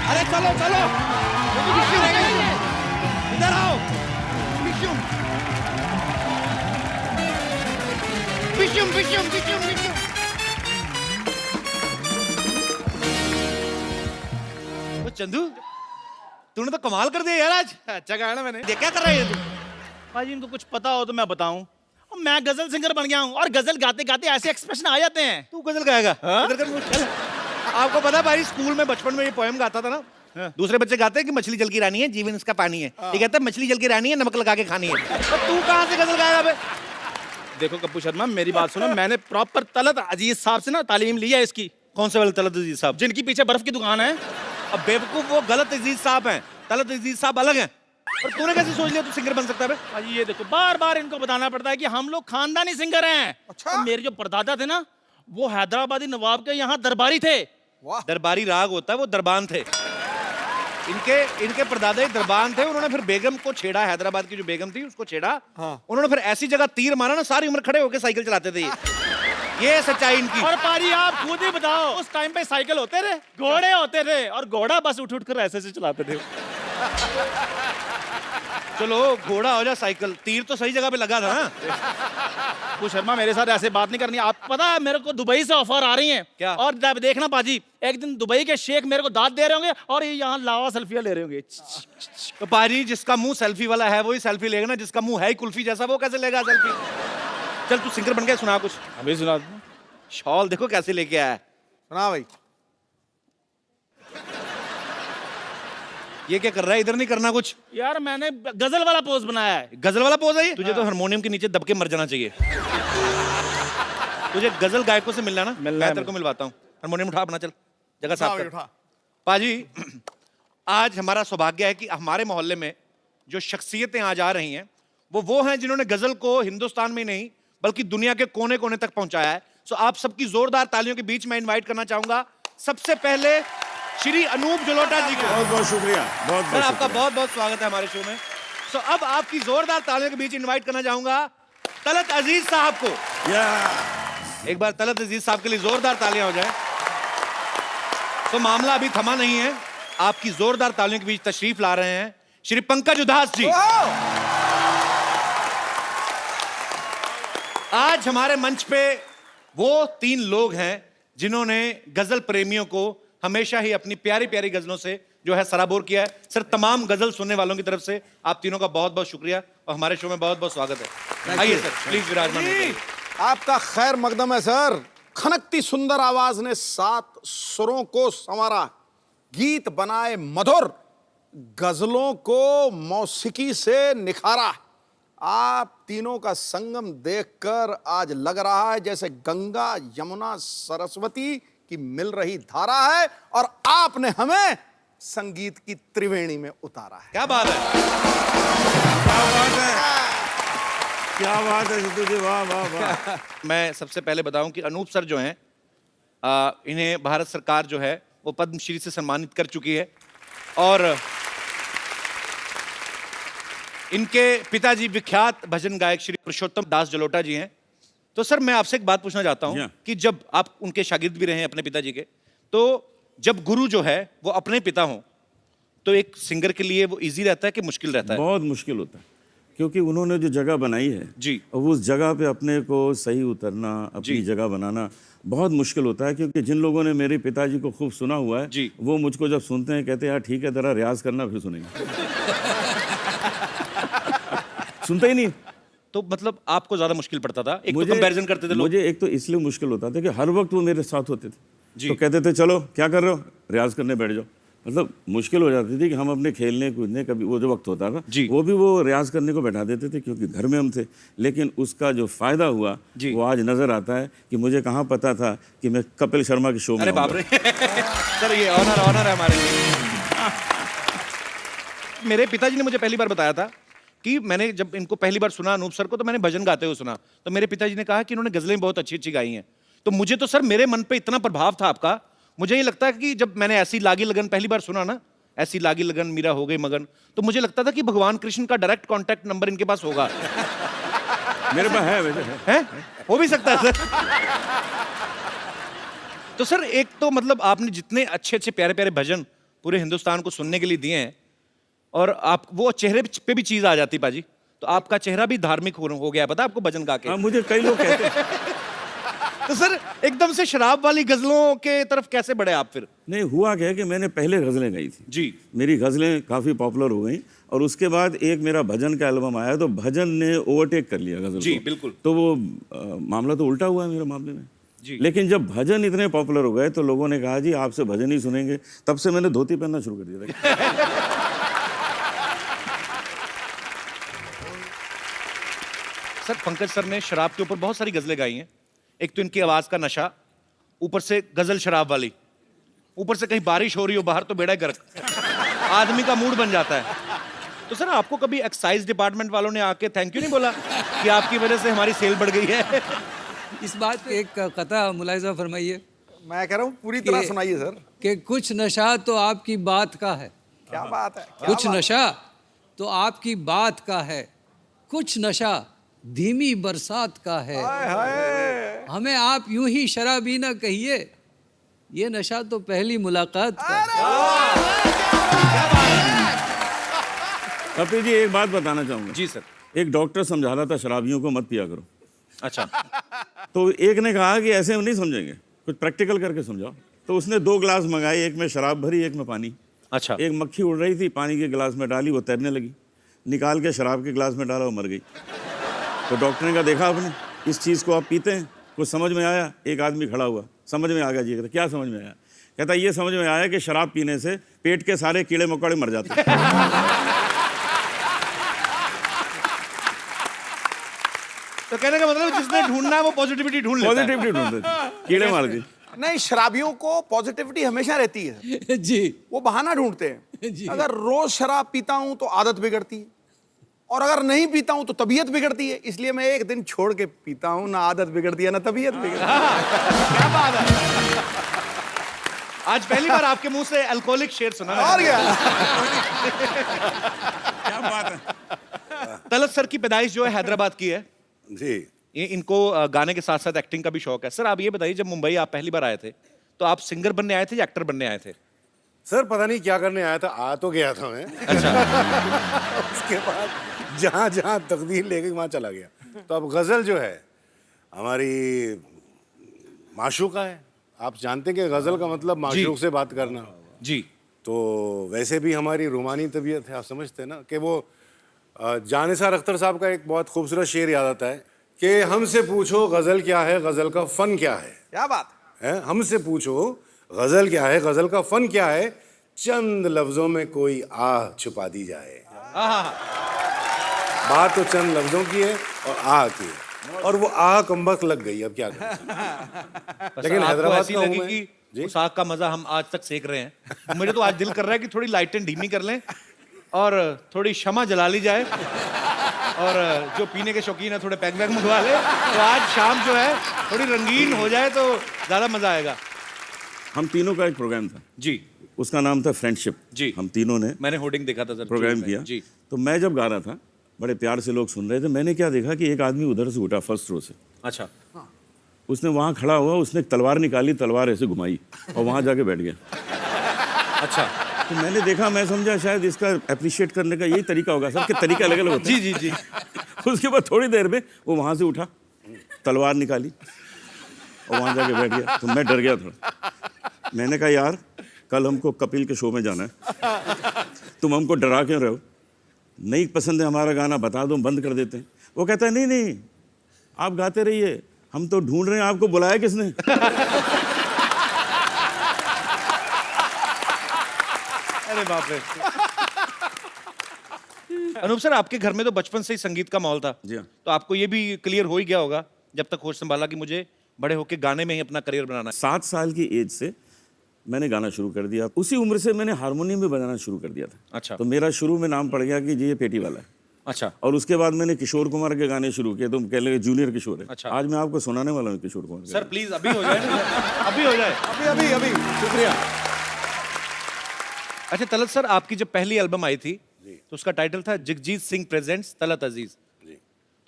अरे चलो, इधर आओ। विशुम। चंदू तूने तो कमाल कर दिया यार आज। अच्छा कहा ना मैंने। ये क्या कर रहा है ये तू? भाजी इनको कुछ पता हो तो मैं बताऊं। और मैं गजल सिंगर बन गया हूं और गजल गाते गाते ऐसे एक्सप्रेशन आ जाते हैं। तू गजल गाएगा? इधर कर मुझे, चल। आपको पता है भाई स्कूल में बचपन में ये पोएम गाता था ना, दूसरे बच्चे गाते हैं कि मछली जल की रानी है, जीवन इसका पानी है। ये कहता है मछली जल की रानी है, नमक लगा के खानी है। तो तू कहाँ से गजल गाएगा बे? देखो कप्पू शर्मा मेरी बात सुनो, मैंने प्रॉपर तलत अजीज साहब से ना तालीम ली है इसकी। कौन से वाले तलत अजीज साहब? जिनकी पीछे बर्फ की दुकान है। अब बेवकूफ, वो गलत अजीज साहब हैं, तलत अजीज साहब अलग हैं। और तूने कैसे सोच लिया तू सिंगर बन सकता है बे? भाजी ये देखो बार बार इनको बताना पड़ता है कि हम लोग खानदानी सिंगर हैं। अच्छा? और मेरे जो परदादा थे ना वो हैदराबादी नवाब के यहाँ दरबारी थे। दरबारी राग होता है, वो दरबान थे। इनके परदादा दरबान थे। उन्होंने फिर बेगम को छेड़ा, हैदराबाद की जो बेगम थी उसको छेड़ा। उन्होंने फिर ऐसी जगह तीर मारा ना, सारी उम्र खड़े होकर साइकिल चलाते थे ये सच्चाई इनकी। और पाजी आप खुद ही बताओ, उस टाइम पे साइकिल होते थे, घोड़े होते थे, और घोड़ा बस उठ उठ कर ऐसे से चलाते थे। चलो घोड़ा हो जा साइकिल, तीर तो सही जगह पे लगा था ना। कप्पू शर्मा मेरे साथ ऐसे बात नहीं करनी। आप पता है मेरे को दुबई से ऑफर आ रही हैं। क्या? और जब देखना पाजी एक दिन दुबई के शेख मेरे को दाद दे रहे होंगे और ये यहाँ लावा सेल्फियां ले रहे होंगे। तो पाजी जिसका मुंह सेल्फी वाला है वही सेल्फी लेगा ना, जिसका मुंह है ही कुल्फी जैसा वो कैसे लेगा सेल्फी? चल तू सिंगर बन के सुना कुछ। अभी सुना। शॉल देखो कैसे लेके आया है। सुना भाई। ये क्या कर रहा है? इधर नहीं करना कुछ। यार मैंने गजल वाला पोज बनाया है। गजल वाला पोज है ये? तुझे तो हारमोनियम के नीचे दब के मर जाना चाहिए। तुझे गजल गायकों से मिलना ना, मैं तेरे को मिलवाता हूँ। हारमोनियम उठा अपना, चल जगह साफ कर। पाजी आज हमारा सौभाग्य है कि हमारे मोहल्ले में जो शख्सियतें आज आ रही हैं वो हैं जिन्होंने गजल को हिंदुस्तान में नहीं बल्कि दुनिया के कोने कोने तक पहुंचाया है। सो आप सबकी जोरदार तालियों के बीच में इनवाइट करना चाहूंगा सबसे पहले श्री अनूप जलोटा जी को। बहुत बहुत शुक्रिया, बहुत सर बहुत आपका बहुत बहुत स्वागत है हमारे शो में। सो अब आपकी जोरदार तालियों के बीच इनवाइट करना चाहूंगा तलत अजीज साहब को। एक बार तलत अजीज साहब के लिए जोरदार तालियां हो जाए। तो मामला अभी थमा नहीं है, आपकी जोरदार तालियों के बीच तशरीफ ला रहे हैं श्री पंकज उदास जी। आज हमारे मंच पे वो 3 लोग हैं जिन्होंने गजल प्रेमियों को हमेशा ही अपनी प्यारी प्यारी गजलों से जो है सराबोर किया है। सर तमाम गजल सुनने वालों की तरफ से आप तीनों का बहुत बहुत शुक्रिया और हमारे शो में बहुत बहुत स्वागत है। आइए सर प्लीज विराजमान होइए। आपका खैर मकदम है सर। खनकती सुंदर आवाज ने 7 सुरों को संवारा, गीत बनाए मधुर, गजलों को मौसीकी से निखारा। आप तीनों का संगम देखकर आज लग रहा है जैसे गंगा यमुना सरस्वती की मिल रही धारा है और आपने हमें संगीत की त्रिवेणी में उतारा है। क्या बात है, क्या बात है, क्या बात है सिद्धू जी, वाह वाह वाह। मैं सबसे पहले बताऊं कि अनूप सर जो हैं इन्हें भारत सरकार जो है वो पद्मश्री से सम्मानित कर चुकी है और इनके पिताजी विख्यात भजन गायक श्री पुरुषोत्तम दास जलोटा जी हैं। तो सर मैं आपसे एक बात पूछना चाहता हूं कि जब आप उनके शागिर्द भी रहे हैं अपने पिताजी के, तो जब गुरु जो है वो अपने पिता हों तो एक सिंगर के लिए वो इजी रहता है कि मुश्किल रहता है? बहुत मुश्किल होता है क्योंकि उन्होंने जो जगह बनाई है जी, और उस जगह पे अपने को सही उतरना, अपनी जगह बनाना बहुत मुश्किल होता है। क्योंकि जिन लोगों ने मेरे पिताजी को खूब सुना हुआ है जी, वो मुझको जब सुनते हैं कहते हैं यार ठीक है जरा रियाज करना फिर सुनेंगे। सुनते ही नहीं। तो मतलब आपको ज्यादा मुश्किल पड़ता था? एक तो कंपैरिजन करते थे लोग। मुझे एक तो इसलिए मुश्किल होता था कि हर वक्त वो मेरे साथ होते थे तो कहते थे चलो क्या कर रहे हो, रियाज करने बैठ जाओ। मतलब मुश्किल हो जाती थी कि हम अपने खेलने कूदने कभी वो जो वक्त होता था वो भी वो रियाज करने को बैठा देते थे क्योंकि घर में हम थे। लेकिन उसका जो फायदा हुआ वो आज नजर आता है कि मुझे कहाँ पता था कि मैं कपिल शर्मा के शो में। अरे बाप रे सर ये ऑनर है हमारे लिए। मेरे पिताजी ने मुझे पहली बार बताया था कि मैंने जब इनको पहली बार सुना अनूप सर को तो मैंने भजन गाते हुए सुना, तो मेरे पिताजी ने कहा कि इन्होंने गजलें बहुत अच्छी अच्छी गाई हैं। तो मुझे तो सर मेरे मन पे इतना प्रभाव था आपका, मुझे ये लगता है कि जब मैंने ऐसी लागी लगन पहली बार सुना ना, ऐसी लागी लगन मीरा हो गई मगन, तो मुझे लगता था कि भगवान कृष्ण का डायरेक्ट कांटेक्ट नंबर इनके पास होगा। मेरे पास है वैसे है, हो भी सकता है सर। तो सर एक तो मतलब आपने जितने अच्छे अच्छे प्यारे प्यारे भजन पूरे हिंदुस्तान को सुनने के लिए दिए हैं और आप वो चेहरे पे भी चीज आ जाती पाजी, तो आपका चेहरा भी धार्मिक हो गया, पता आपको भजन गा के? मुझे कई लोग कहते हैं तो सर एकदम से शराब वाली गजलों के तरफ कैसे बढ़े आप फिर? नहीं, हुआ क्या कि मैंने पहले गज़लें गाई थी जी। मेरी गज़लें काफ़ी पॉपुलर हो गई और उसके बाद एक मेरा भजन का एल्बम आया तो भजन ने ओवरटेक कर लिया गज़ल जी, को। बिल्कुल। तो वो मामला तो उल्टा हुआ है मेरे मामले में जी। लेकिन जब भजन इतने पॉपुलर हो गए तो लोगों ने कहा जी आपसे भजन ही सुनेंगे, तब से मैंने धोती पहनना शुरू कर दिया था। सर पंकज सर ने शराब के ऊपर बहुत सारी गजलें गाई हैं। एक तो इनकी आवाज का नशा, ऊपर से गजल शराब वाली, ऊपर से कहीं बारिश हो रही हो बाहर तो बेड़ा गर्क, आदमी का मूड बन जाता है। तो सर आपको कभी एक्साइज डिपार्टमेंट वालों ने आके थैंक यू नहीं बोला कि आपकी वजह से हमारी सेल बढ़ गई है? इस बात पे एक कथा मुलाहिजा फरमाइए मैं कह रहा हूँ पूरी तरह सुनाइए सर। कि कुछ नशा तो आपकी बात का है। क्या बात है, कुछ नशा तो आपकी बात का है, कुछ नशा धीमी बरसात का है। हमें आप यूं ही शराबी ना कहिए, ये नशा तो पहली मुलाकात का है। कपिल जी एक बात बताना चाहूंगा। जी सर। एक डॉक्टर समझा रहा था शराबियों को मत पिया करो। अच्छा। तो एक ने कहा कि ऐसे हम नहीं समझेंगे, कुछ प्रैक्टिकल करके समझाओ। तो उसने 2 गिलास मंगाए, एक में शराब भरी एक में पानी। अच्छा। एक मक्खी उड़ रही थी, पानी के गिलास में डाली, वो तैरने लगी, निकाल के शराब के गिलास में डाला, वो मर गई। तो डॉक्टर ने कहा देखा आपने, इस चीज़ को आप पीते हैं, कुछ समझ में आया? एक आदमी खड़ा हुआ, समझ में आ गया जी। कहता क्या समझ में आया? कहता ये समझ में आया कि शराब पीने से पेट के सारे कीड़े मकोड़े मर जाते हैं। तो कहने का मतलब जिसने ढूंढना है वो पॉजिटिविटी ढूंढ लेता है। पॉजिटिविटी ढूंढते थे, कीड़े मार दी। नहीं, शराबियों को पॉजिटिविटी हमेशा रहती है जी। वो बहाना ढूंढते हैं। जी। अगर रोज शराब पीता हूं तो आदत बिगड़ती है और अगर नहीं पीता हूं तो तबीयत बिगड़ती है, इसलिए मैं एक दिन छोड़ के पीता हूं, ना आदत बिगड़ती है ना तबीयत बिगड़ती है। क्या बात है, आज पहली बार आपके मुंह से अल्कोहलिक शेर सुना मैंने। और क्या? क्या बात है। तलत सर की पैदाइश जो है हैदराबाद की है जी। ये इनको गाने के साथ साथ एक्टिंग का भी शौक है। सर आप ये बताइए, जब मुंबई आप पहली बार आए थे तो आप सिंगर बनने आए थे या एक्टर बनने आए थे? सर पता नहीं क्या करने आया था, आ तो गया था मैं। अच्छा। उसके बाद जहाँ जहाँ तकदीर ले गई वहाँ चला गया। तो अब गज़ल जो है हमारी माशूका है। आप जानते हैं कि गज़ल का मतलब माशूक से बात करना जी। तो वैसे भी हमारी रूमानी तबीयत है, आप समझते हैं ना कि वो जानिसार अख्तर साहब का एक बहुत खूबसूरत शेर याद आता है कि हमसे पूछो गज़ल क्या है, गज़ल का फ़न क्या है। क्या बात है? हमसे पूछो गज़ल क्या है, गज़ल का फ़न क्या है, चंद लफ्ज़ों में कोई आह छुपा दी जाए। बात तो चंद लफ्ज़ों की है और आह की है, और वो आह कमबख्त लग गई। अब क्या करें? लेकिन हैदराबाद ऐसी लगी कि उस आग का मजा हम आज तक सेक रहे हैं। मुझे तो आज दिल कर रहा है कि थोड़ी लाइटें धीमी कर लें और थोड़ी शमा जला ली जाए, और जो पीने के शौकीन है थोड़े पैक वैक मंगवा ले, तो आज शाम जो है थोड़ी रंगीन हो जाए तो ज्यादा मजा आएगा। हम तीनों का एक प्रोग्राम था जी, उसका नाम था फ्रेंडशिप जी। हम तीनों ने मैंने होर्डिंग देखा था सर, प्रोग्राम किया जी। तो मैं जब गा रहा था, बड़े प्यार से लोग सुन रहे थे, मैंने क्या देखा कि एक आदमी उधर से उठा फर्स्ट रो से। अच्छा। उसने वहाँ खड़ा हुआ, उसने एक तलवार निकाली, तलवार ऐसे घुमाई और वहाँ जाके बैठ गया। अच्छा। तो मैंने देखा, मैं समझा शायद इसका अप्रिशिएट करने का यही तरीका होगा। सबके तरीके अलग अलग होते हैं। जी जी जी। उसके बाद थोड़ी देर में वो वहाँ से उठा, तलवार निकाली और वहाँ जाके बैठ गया। तो मैं डर गया थोड़ा। मैंने कहा यार कल हमको कपिल के शो में जाना है, तुम हमको डरा क्यों रहे हो? नहीं पसंद है हमारा गाना, बता दो, बंद कर देते हैं। वो कहता है नहीं नहीं आप गाते रहिए, हम तो ढूंढ रहे हैं आपको बुलाया किसने। अरे बाप रे। अनूप सर आपके घर में तो बचपन से ही संगीत का माहौल था। जी हाँ। तो आपको ये भी क्लियर हो ही गया होगा जब तक होश संभाला कि मुझे बड़े होके गाने में ही अपना करियर बनाना है। 7 साल की एज से मैंने गाना शुरू कर दिया। उसी उम्र से मैंने हारमोनियम भी बजाना शुरू कर दिया था। अच्छा। तो मेरा शुरू में नाम पड़ गया कि जी ये पेटी वाला है। अच्छा। और उसके बाद मैंने किशोर कुमार के गाने शुरू किए, तो कह लगे जूनियर किशोर है। अच्छा। आज मैं आपको सुनाने वाला हूँ किशोर कुमार के सर गाने। प्लीज अभी हो जाए ना, अभी हो जाए। अभी अभी अभी शुक्रिया। अच्छा तलत सर, आपकी जब पहली एल्बम आई थी तो उसका टाइटल था जगजीत सिंह प्रेजेंट्स तलत अजीज।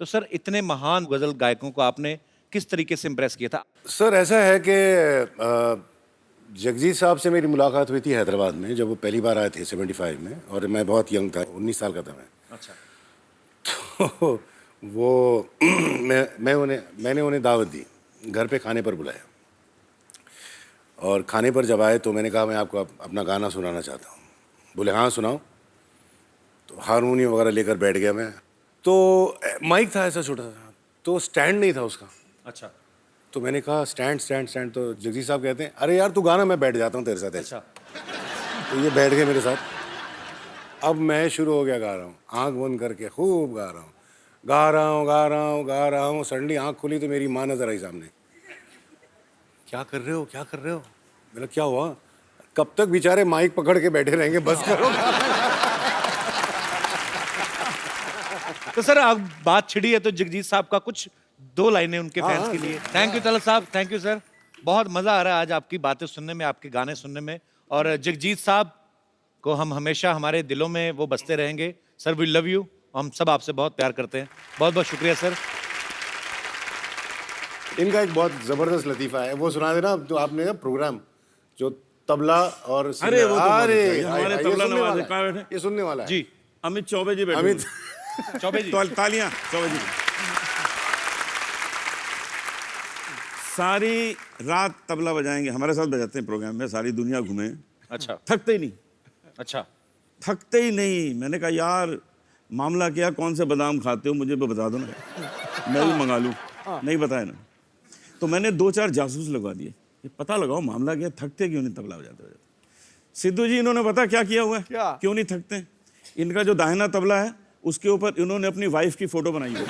तो सर इतने महान गजल गायकों को आपने किस तरीके से इम्प्रेस किया था? सर ऐसा है कि जगजीत साहब से मेरी मुलाकात हुई थी हैदराबाद में, जब वो पहली बार आए थे 75 में, और मैं बहुत यंग था, 19 साल का था मैं। अच्छा। तो वो मैंने उन्हें दावत दी घर पे खाने पर बुलाया और खाने पर जब आए तो मैंने कहा मैं आपको अपना गाना सुनाना चाहता हूँ। बोले हाँ सुनाओ। तो हारमोनियम वगैरह लेकर बैठ गया मैं। तो माइक था ऐसा छोटा सा, तो स्टैंड नहीं था उसका। अच्छा। तो मैंने कहा स्टैंड स्टैंड स्टैंड। तो जगजीत साहब कहते हैं अरे यार तू गाना, मैं बैठ जाता हूँ तेरे साथ। अच्छा। तो ये बैठ गए मेरे साथ। अब मैं शुरू हो गया गा रहा हूँ, आँख बंद करके खूब गा रहा हूँ, गा रहा हूँ गा रहा हूँ गा रहा हूँ। सडनली आँख खुली तो मेरी माँ नजर आई सामने। क्या कर रहे हो, क्या कर रहे हो? मैंने क्या हुआ? कब तक बेचारे माइक पकड़ के बैठे रहेंगे, बस करो। तो सर अब बात छिड़ी है तो जगजीत साहब का कुछ 2 लाइनें उनके फैंस के लिए। थैंक यू तलत साहब, थैंक यू सर। बहुत मजा आ रहा है आज आपकी बातें सुनने में, आपके गाने सुनने में। और जगजीत साहब को हम हमेशा हमारे दिलों में वो बसते रहेंगे। सर वी लव यू, हम सब आपसे बहुत प्यार करते हैं। बहुत बहुत शुक्रिया सर। इनका एक बहुत जबरदस्त लतीफा है, वो सुना देना। तो आपने ना प्रोग्राम जो तबला और अरे वो तो अरे हमारे तबला नवाज है, कहाँ बैठे? ये सुनने वाला है जी अमित चौबे जी बैठे। अमित चौबे जी, तालियां चौबे जी। सारी रात तबला बजाएंगे, हमारे साथ बजाते हैं प्रोग्राम में, सारी दुनिया घूमे। अच्छा। थकते ही नहीं, अच्छा। थकते ही नहीं। मैंने कहा यार मामला क्या, कौन से बादाम खाते हो मुझे भी बता दो ना, मैं भी मंगा लूँ। नहीं बताया ना, तो मैंने 2-4 जासूस लगवा दिए, ये पता लगाओ मामला क्या, थकते क्यों नहीं तबला बजाते बजाते। सिद्धू जी इन्होंने पता क्या किया हुआ है, क्यों नहीं थकते? इनका जो दाहिना तबला है उसके ऊपर इन्होंने अपनी वाइफ की फोटो बनाई है।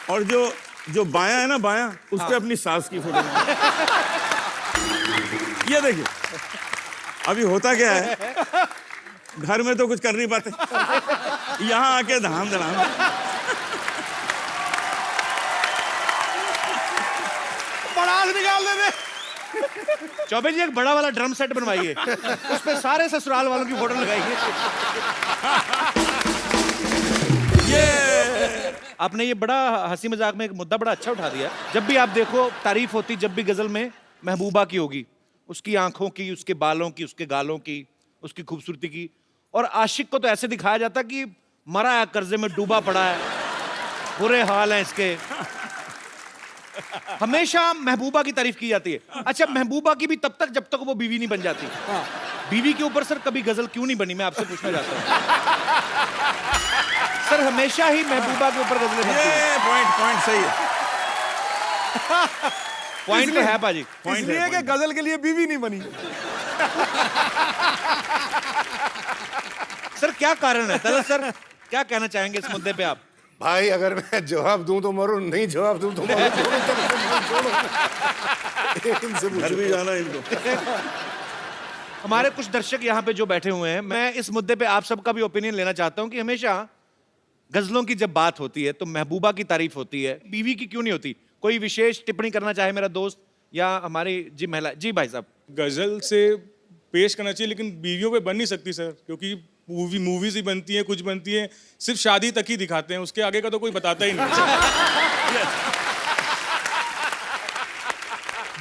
और जो बायां है ना, बायां, उस पे अपनी सास की फोटो बनाई। ये देखिए अभी होता क्या है, घर में तो कुछ कर नहीं पाते, यहाँ आके धाम धड़ाम। बड़ास निकाल दे। चौबे जी एक बड़ा वाला ड्रम सेट बनवाइए, उस पे सारे ससुराल वालों की फोटो लगाइए। ये आपने ये बड़ा हंसी मजाक में एक मुद्दा बड़ा अच्छा उठा दिया। जब भी आप देखो तारीफ होती जब भी गजल में महबूबा की होगी, उसकी आंखों की, उसके बालों की, उसके गालों की, उसकी खूबसूरती की। और आशिक को तो ऐसे दिखाया जाता कि मरा है, कर्जे में डूबा पड़ा है, बुरे हाल हैं इसके। हमेशा महबूबा की तारीफ की जाती है। अच्छा, महबूबा की भी तब तक जब तक वो बीवी नहीं बन जाती। बीवी के ऊपर सर कभी गजल क्यों नहीं बनी, मैं आपसे पूछना चाहता हूँ। सर हमेशा ही महबूबा के ऊपर गजलें बनती हैं। पॉइंट सही है। पॉइंट तो है पाजी, इसलिए कि गजल के लिए बीवी नहीं बनी। सर क्या कारण है? तलत सर क्या कहना चाहेंगे इस मुद्दे पे आप? भाई अगर मैं जवाब दूं तो मरूं, नहीं जवाब दूं तो मरूं। इनसे घर भी जाना इनको। हमारे कुछ दर्शक यहाँ पे जो बैठे हुए हैं, मैं इस मुद्दे पे आप सबका भी ओपिनियन लेना चाहता हूँ कि हमेशा गजलों की जब बात होती है तो महबूबा की तारीफ होती है, बीवी की क्यों नहीं होती? कोई विशेष टिप्पणी करना चाहे मेरा दोस्त या हमारी जी महिला? जी भाई साहब। गजल से पेश करना चाहिए, लेकिन बीवियों पे बन नहीं सकती सर, क्योंकि मूवीज ही बनती हैं, कुछ बनती हैं, सिर्फ शादी तक ही दिखाते हैं, उसके आगे का तो कोई बताता ही नहीं।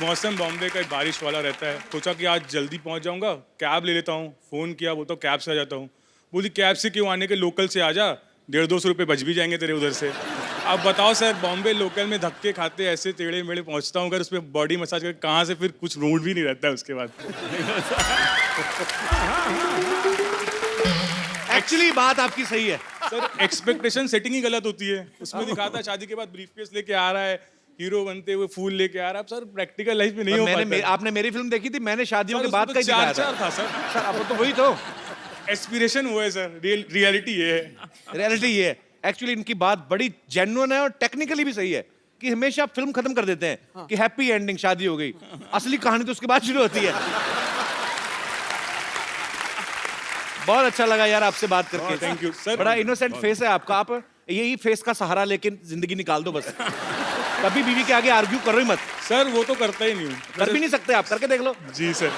मौसम बॉम्बे का बारिश वाला रहता है, सोचा कि आज जल्दी पहुंच जाऊंगा, कैब ले लेता हूँ। फोन किया, बोलता हूँ कैब से आ जाता हूँ। बोली कैब से क्यों आने के, लोकल से आ जा, 150-200 रुपये बच भी जाएंगे तेरे उधर से। अब बताओ सर, बॉम्बे लोकल में धक्के खाते ऐसे टेढ़े मेढ़े पहुंचता हूँ, अगर उसमें बॉडी मसाज करके कहाँ से फिर कुछ मूड भी नहीं रहता है उसके बाद। एक्चुअली बात आपकी सही है सर, एक्सपेक्टेशन सेटिंग ही गलत होती है। उसमें दिखाता है शादी के बाद ब्रीफकेस लेके आ रहा है, हीरो बनते हुए फूल लेके आ रहा है। सर प्रैक्टिकल लाइफ में नहीं हो पाता। आपने मेरी फिल्म देखी थी, मैंने शादियों के बाद का ही दिखाया था सर। सर अब तो वही तो एस्पिरेशन वो है सर, रियलिटी ये है। रियलिटी ये है। एक्चुअली इनकी बात बड़ी जेन्युइन है और टेक्निकली भी सही है कि हमेशा फिल्म खत्म कर देते हैं कि हैप्पी एंडिंग, शादी हो गई। असली कहानी तो उसके बाद शुरू होती है। बहुत अच्छा लगा यार आपसे बात करके। Thank you sir. बड़ा इनोसेंट फेस है आपका, आप यही फेस का सहारा लेके जिंदगी निकाल दो बस। कभी बीवी के आगे आर्ग्यू करो ही मत। सर वो तो करता ही नहीं हूँ। कर भी नहीं सकते आप, करके देख लो। जी सर।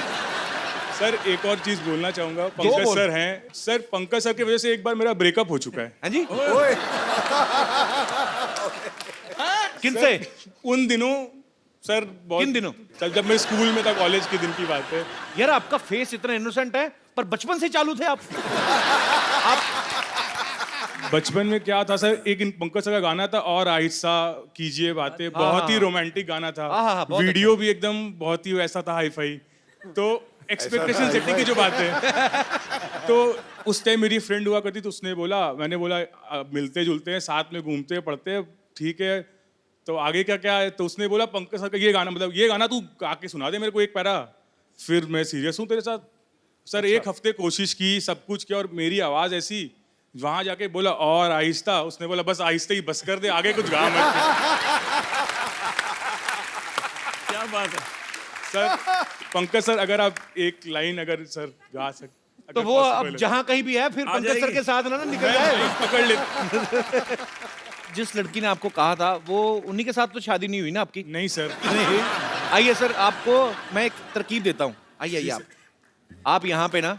सर एक और चीज बोलना चाहूंगा, पंकज सर हैं सर, पंकज सर की वजह से एक बार मेरा ब्रेकअप हो चुका है। हाँ जी? किनसे? उन दिनों सर, बहुत किन दिनों? सर जब मैं स्कूल में था, कॉलेज के दिन की बात है। यार आपका फेस इतना इनोसेंट है, पर बचपन से चालू थे आप। बचपन में क्या था सर, एक पंकज सर का गाना था और आहिस्ता कीजिए बातें, बहुत ही रोमांटिक गाना था। बहुत वीडियो भी एकदम बहुत ही वैसा था, हाई फाई। तो एक्सपेक्टेशन सेटिंग की जो बात है, तो उस टाइम मेरी फ्रेंड हुआ करती, तो उसने बोला, मैंने बोला मिलते जुलते हैं, साथ में घूमते हैं, पढ़ते हैं, ठीक है, तो आगे का क्या है? तो उसने बोला पंकज सर का ये गाना, मतलब ये गाना तू गा के सुना दे मेरे को एक पैरा। फिर मैं सीरियस हूँ तेरे साथ सर। एक हफ्ते कोशिश की, सब कुछ किया, और मेरी आवाज़ ऐसी, वहां जाके बोला और आहिस्ता, उसने बोला बस आहिस्ता ही बस कर दे, आगे कुछ गा मत। क्या बात है सर पंकज सर, अगर आप एक लाइन अगर सर गा सकते तो वो अब जहां कहीं भी है फिर पंकज सर के साथ ना निकल जाए, पकड़ ले। जिस लड़की ने आपको कहा था वो उन्हीं के साथ तो शादी नहीं हुई ना आपकी? नहीं सर। नहीं। आइए सर, आपको मैं एक तरकीब देता हूँ। आइए आइए आप यहाँ पे ना,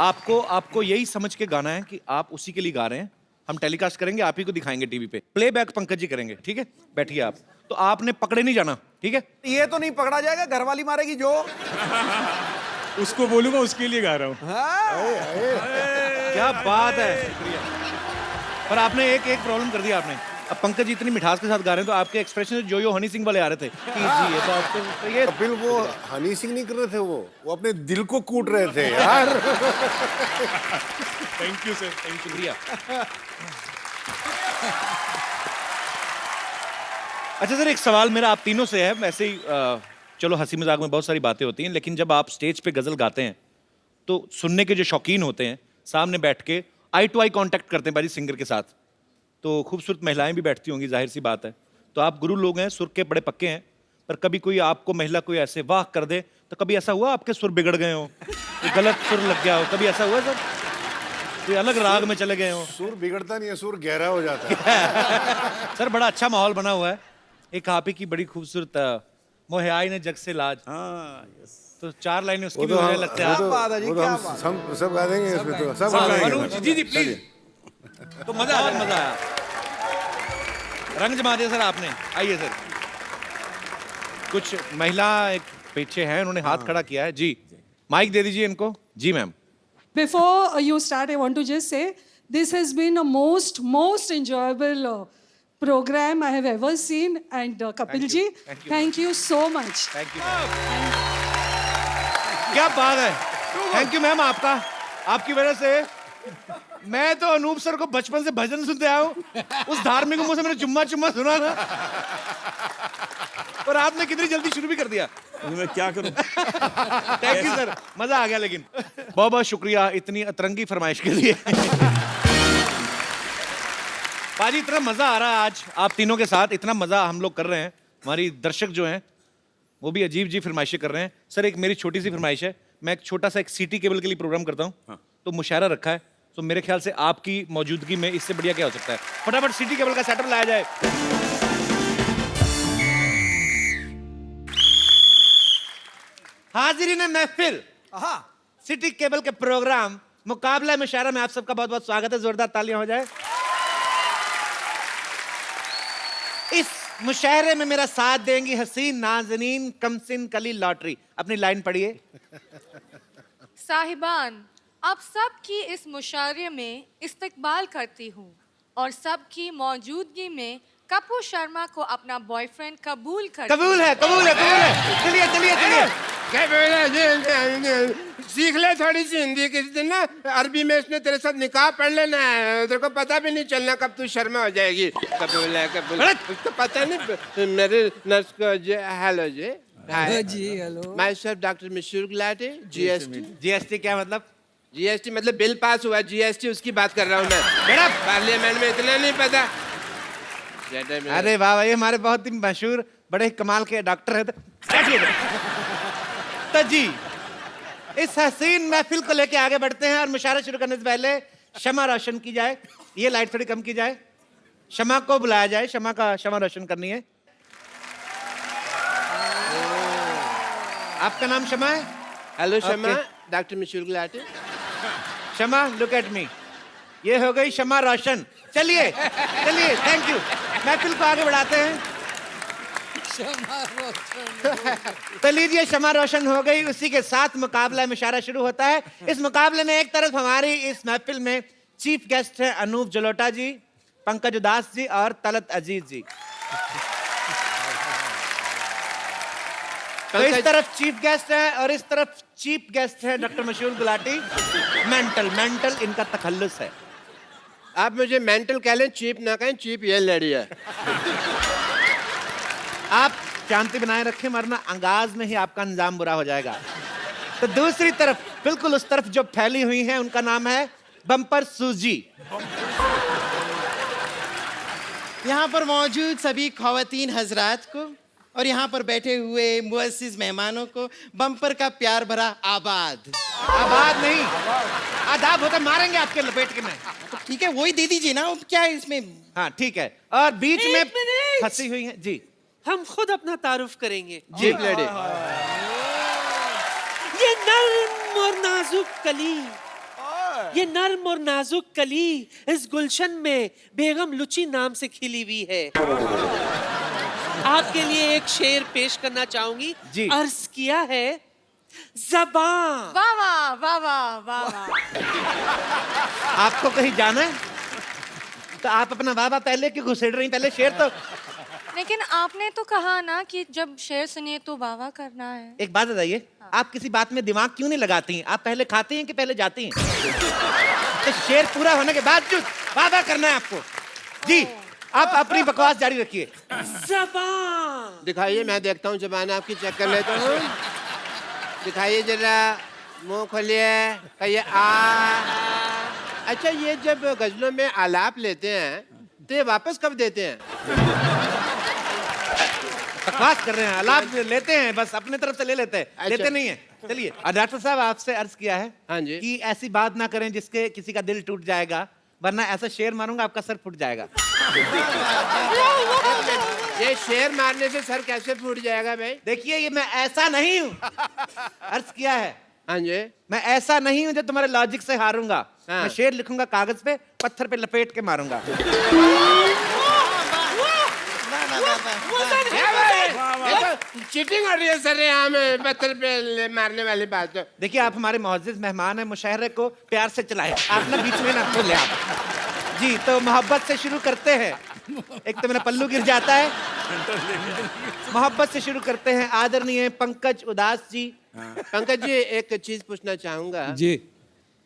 आपको यही समझ के गाना है कि आप उसी के लिए गा रहे हैं। हम टेलीकास्ट करेंगे, आप ही को दिखाएंगे टीवी पे, प्लेबैक पंकज जी करेंगे, ठीक है? बैठिए आप। तो आपने पकड़े नहीं जाना, ठीक है? ये तो नहीं पकड़ा जाएगा, घरवाली मारेगी जो। उसको बोलूंगा, उसके लिए गा रहा हूँ। क्या बात है, पर आपने एक प्रॉब्लम कर दिया आपने। अब पंकज जी इतनी मिठास के साथ गा रहे हैं तो आपके एक्सप्रेशन जो हनी सिंह वाले आ रहे थे कि जी ये तो आपको तो ये कपिल वो हनी सिंह नहीं कर रहे थे, वो अपने दिल को कूट रहे थे यार। Thank you sir, thank you. अच्छा सर, एक सवाल मेरा आप तीनों से है। वैसे ही चलो हंसी मजाक में बहुत सारी बातें होती हैं, लेकिन जब आप स्टेज पे गजल गाते हैं तो सुनने के जो शौकीन होते हैं सामने बैठ के आई टू आई कांटेक्ट करते हैं भाई सिंगर के साथ, तो खूबसूरत महिलाएं भी बैठती होंगी, जाहिर सी बात है। तो आप गुरु लोग हैं, सुर के बड़े पक्के हैं, पर कभी कोई आपको महिला कोई ऐसे वाह कर दे तो कभी ऐसा हुआ आपके सुर बिगड़ गए हो, गलत सुर लग गया हो, कभी ऐसा हुआ सर? कोई अलग राग में चले गए हो? सुर बिगड़ता नहीं है, सुर गहरा हो जाता है। सर बड़ा अच्छा माहौल बना हुआ है। एक आप ही की बड़ी खूबसूरत मोहे आई ने जग से लाज, तो 4 लाइनें उसकी भी मुझे लगता है। हम सब गा देंगे इसमें, तो सब गा देंगे। जी जी प्लीज। तो मजा आया, रंग जमा दिया सर आपने। आइए सर, कुछ महिला एक पीछे हैं, उन्होंने हाथ खड़ा किया है जी, माइक दे दीजिए इनको। जी ma'am. Before you start, I want to just say this has been a most enjoyable program I have ever seen, and Kapil ji, thank you so much. Thank you. क्या बात है, थैंक यू मैम। आपकी वजह से मैं तो Anoop sir को बचपन से भजन सुनते आया हूँ, उस धार्मिक मुंह से मैंने चुम्मा सुना ना, और आपने कितनी जल्दी शुरू भी कर दिया। मैं क्या करूं? थैंक यू सर, मजा आ गया। लेकिन बहुत बहुत शुक्रिया इतनी अतरंगी फरमाइश के लिए। पाजी इतना मजा आ रहा है आज आप तीनों के साथ, इतना मजा हम लोग कर रहे हैं, हमारी दर्शक जो हैं वो भी अजीब जी फरमाइशें कर रहे हैं। सर एक मेरी छोटी सी फरमाइश है, मैं एक छोटा सा एक सिटी केबल के लिए प्रोग्राम करता हूँ, तो मुशायरा रखा है, तो मेरे ख्याल से आपकी मौजूदगी में इससे बढ़िया क्या हो सकता है। फटाफट सिटी केबल का सेटअप लाया जाए। हाजिरीन महफिल, सिटी केबल के प्रोग्राम मुकाबला मुशायरा में आप सबका बहुत बहुत स्वागत है। जोरदार तालियां हो जाए। इस मुशायरे में मेरा साथ देंगी हसीन नाज़नीन कमसिन कली लॉटरी। अपनी लाइन पढ़िए। साहिबान, आप सबकी इस मुशायरे में इस्तकबाल करती हूँ और सबकी मौजूदगी में कपूर शर्मा को अपना बॉयफ्रेंड कबूल कर। कबूल है। चलिए। सीख ले थोड़ी सी हिंदी, किसी दिन ना अरबी में इसने तेरे साथ निकाह पढ़ लेना है, तेरे को पता भी नहीं चलना कब तू शर्मा हो जाएगी। कबूल है। उसको पता नहीं। मेरे नर्स को जी हेलो जी। जी hello. Myself doctor Mashoor Gulati. GST क्या मतलब? जीएसटी मतलब बिल पास हुआ, जीएसटी उसकी बात कर रहा हूँ मैं। पार्लियामेंट में इतना नहीं पता। अरे वाह, ये हमारे बहुत ही मशहूर बड़े कमाल के डॉक्टर है। तो जी इस हसीन महफिल को लेके आगे बढ़ते हैं और मुशायरा शुरू करने से पहले शमा रोशन की जाए। ये लाइट थोड़ी कम की जाए, शमा को बुलाया जाए, शमा रोशन करनी है। आपका नाम शमा है? Hello Shama, doctor Mashoor Gulati. Shama look at me, ये हो गई शमा रोशन। चलिए थैंक यू। महफिल को आगे बढ़ाते हैं। तो लीजिए, क्षमा रोशन हो गई। उसी के साथ मुकाबला मुशायरा शुरू होता है। इस मुकाबले में एक तरफ हमारी इस महफिल में चीफ गेस्ट हैं अनूप जलोटा जी, पंकज उदास जी और तलत अजीज जी। तो इस तरफ चीफ गेस्ट है और इस तरफ चीफ गेस्ट है डॉक्टर मशहूर गुलाटी। मेंटल इनका तखल्लुस है। आप मुझे मेंटल कह लें, चीप ना कहें, चीप ये लड़ी है। आप शांति बनाए रखें, वरना अंगाज में ही आपका अंजाम बुरा हो जाएगा। तो दूसरी तरफ, बिल्कुल उस तरफ जो फैली हुई है, उनका नाम है बम्पर सूजी। यहाँ पर मौजूद सभी खवातीन हजरात को और यहाँ पर बैठे हुए मुअस्सिस मेहमानों को बम्पर का प्यार भरा आबाद। आबाद नहीं, आदाब होता, मारेंगे आपके लपेट के में। तो ठीक है, वही दे दीजिए ना, अब क्या है इसमें। हाँ ठीक है। और बीच में फंसी हुई है जी। हम खुद अपना तारुफ करेंगे। जी लड़ी। ये नर्म और नाजुक कली, ये नर्म और नाजुक कली इस गुलशन में बेगम लुची नाम से खिली हुई है। आपके लिए एक शेर पेश करना चाहूंगी। जी। अर्ज किया है, ज़बान। वाह वाह वाह वाह वाह वाह। आपको कहीं जाना है तो आप अपना वाह पहले क्यों घुसेड़ रही, पहले शेर तो। लेकिन आपने तो कहा ना कि जब शेर सुनिए तो वाह वाह करना है। एक बात बताइए, आप किसी बात में दिमाग क्यों नहीं लगाती हैं? आप पहले खाती हैं कि पहले जाती हैं? तो शेर पूरा होने के बाद जो वाह करना है आपको। जी, आप अपनी बकवास जारी रखिए। ज़बान दिखाइए, मैं देखता हूँ जबान आपकी, चेक कर लेता हूँ। दिखाइए जरा, मुंह खोलिए, कहिए आ। अच्छा, ये जब गजलों में आलाप लेते हैं तो ये वापस कब देते हैं? बकवास कर रहे हैं, आलाप लेते हैं, बस अपने तरफ से ले लेते हैं। अच्छा। लेते नहीं है। चलिए, और डॉक्टर साहब आपसे अर्ज किया है हाँ जी। कि ऐसी बात ना करें जिसके किसी का दिल टूट जाएगा, वरना ऐसा शेर मारूंगा आपका सर फूट जाएगा। ये शेर मारने से सर कैसे फूट जाएगा भाई? देखिए, ये मैं ऐसा नहीं हूँ। अर्ज किया है, हाँ जी। मैं ऐसा नहीं हूँ जो तुम्हारे लॉजिक से हारूंगा। हाँ। मैं शेर लिखूंगा कागज पे, पत्थर पे लपेट के मारूंगा। चीटिंग हो रही है सर यहाँ में, पत्थर पे मारने वाली बात। देखिए, आप हमारे मुअज़्ज़िज़ मेहमान हैं, मुशायरे को प्यार से चलाएं। आप ना बीच में ना खोलें आप। जी, तो मोहब्बत से शुरू करते हैं। एक तो मेरा पल्लू गिर जाता है। मोहब्बत से शुरू करते हैं। आदरणीय पंकज उदास जी। पंकज जी, एक चीज पूछना चाहूंगा। जी।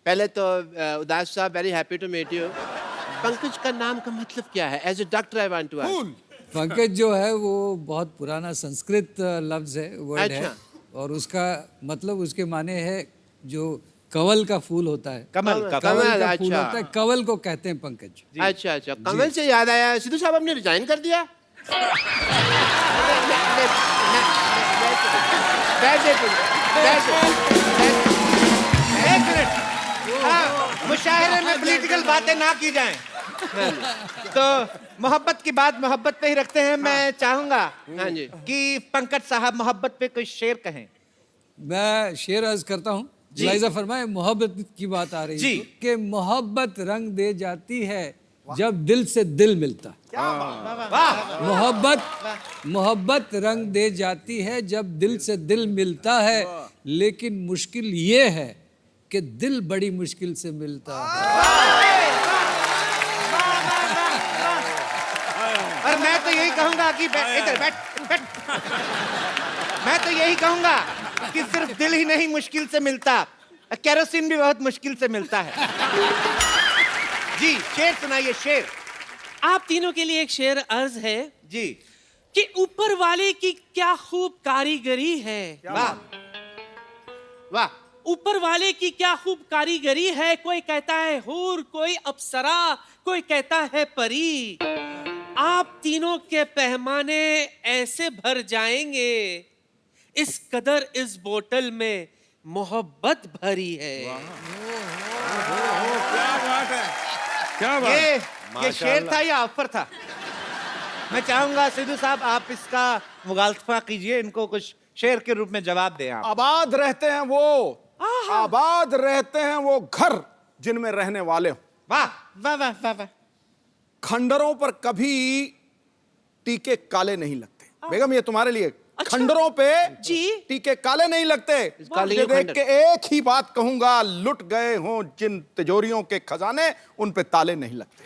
पहले तो उदास साहब, very happy to meet you. Pankaj का नाम का मतलब क्या है? As a doctor I want to ask. Pankaj जो है वो बहुत पुराना संस्कृत लफ्ज है, वर्ड है, अच्छा। और उसका मतलब, उसके माने है जो कवल का फूल होता है। कमल का कवल का अच्छा। फूल होता है, कवल को कहते हैं पंकज। अच्छा अच्छा, कमल से याद आया, सिद्धू साहब आपने रिजाइन कर दिया? एक मिनट, मुशायरे में पॉलिटिकल बातें ना की जाएं। तो मोहब्बत की बात मोहब्बत पे ही रखते हैं। मैं चाहूंगा हाँ जी कि पंकज साहब मोहब्बत पे कोई शेर कहें। मैं शेर अर्ज करता हूँ। लाइजा फरमाए, मोहब्बत की बात आ रही जी। है कि मोहब्बत रंग दे जाती है जब दिल से दिल मिलता। मोहब्बत रंग दे जाती है जब दिल से दिल मिलता है, लेकिन मुश्किल ये है कि दिल बड़ी मुश्किल से मिलता है। और मैं तो यही कहूंगा कि इधर बैठ। मैं तो यही कहूंगा कि सिर्फ दिल ही नहीं मुश्किल से मिलता, केरोसिन भी बहुत मुश्किल से मिलता है। जी, शेर सुनाइए, शेर। आप तीनों के लिए एक शेर अर्ज है जी। कि ऊपर वाले की क्या खूब कारीगरी है। वाह वाह। ऊपर वाले की क्या खूब कारीगरी है, कोई कहता है हूर, कोई अप्सरा, कोई कहता है परी। आप तीनों के पैमाने ऐसे भर जाएंगे, इस कदर इस बोतल में मोहब्बत भरी है। क्या बात है, क्या बात। ये शेर था या ऑफर था? मैं चाहूंगा सिद्धू साहब आप इसका मुगालफा कीजिए, इनको कुछ शेर के रूप में जवाब दें आप। आबाद रहते हैं वो, आबाद रहते हैं वो घर जिनमें रहने वाले हो। वाह वाह वाह वाह वाह। खंडरों पर कभी टीके काले नहीं लगते। बेगम ये तुम्हारे लिए खंडरों पे जी टीके काले नहीं लगते। काले ये क्यों देख खंडर? के एक ही बात कहूंगा, लुट गए हों जिन तिजोरियों के खजाने, उन पे ताले नहीं लगते।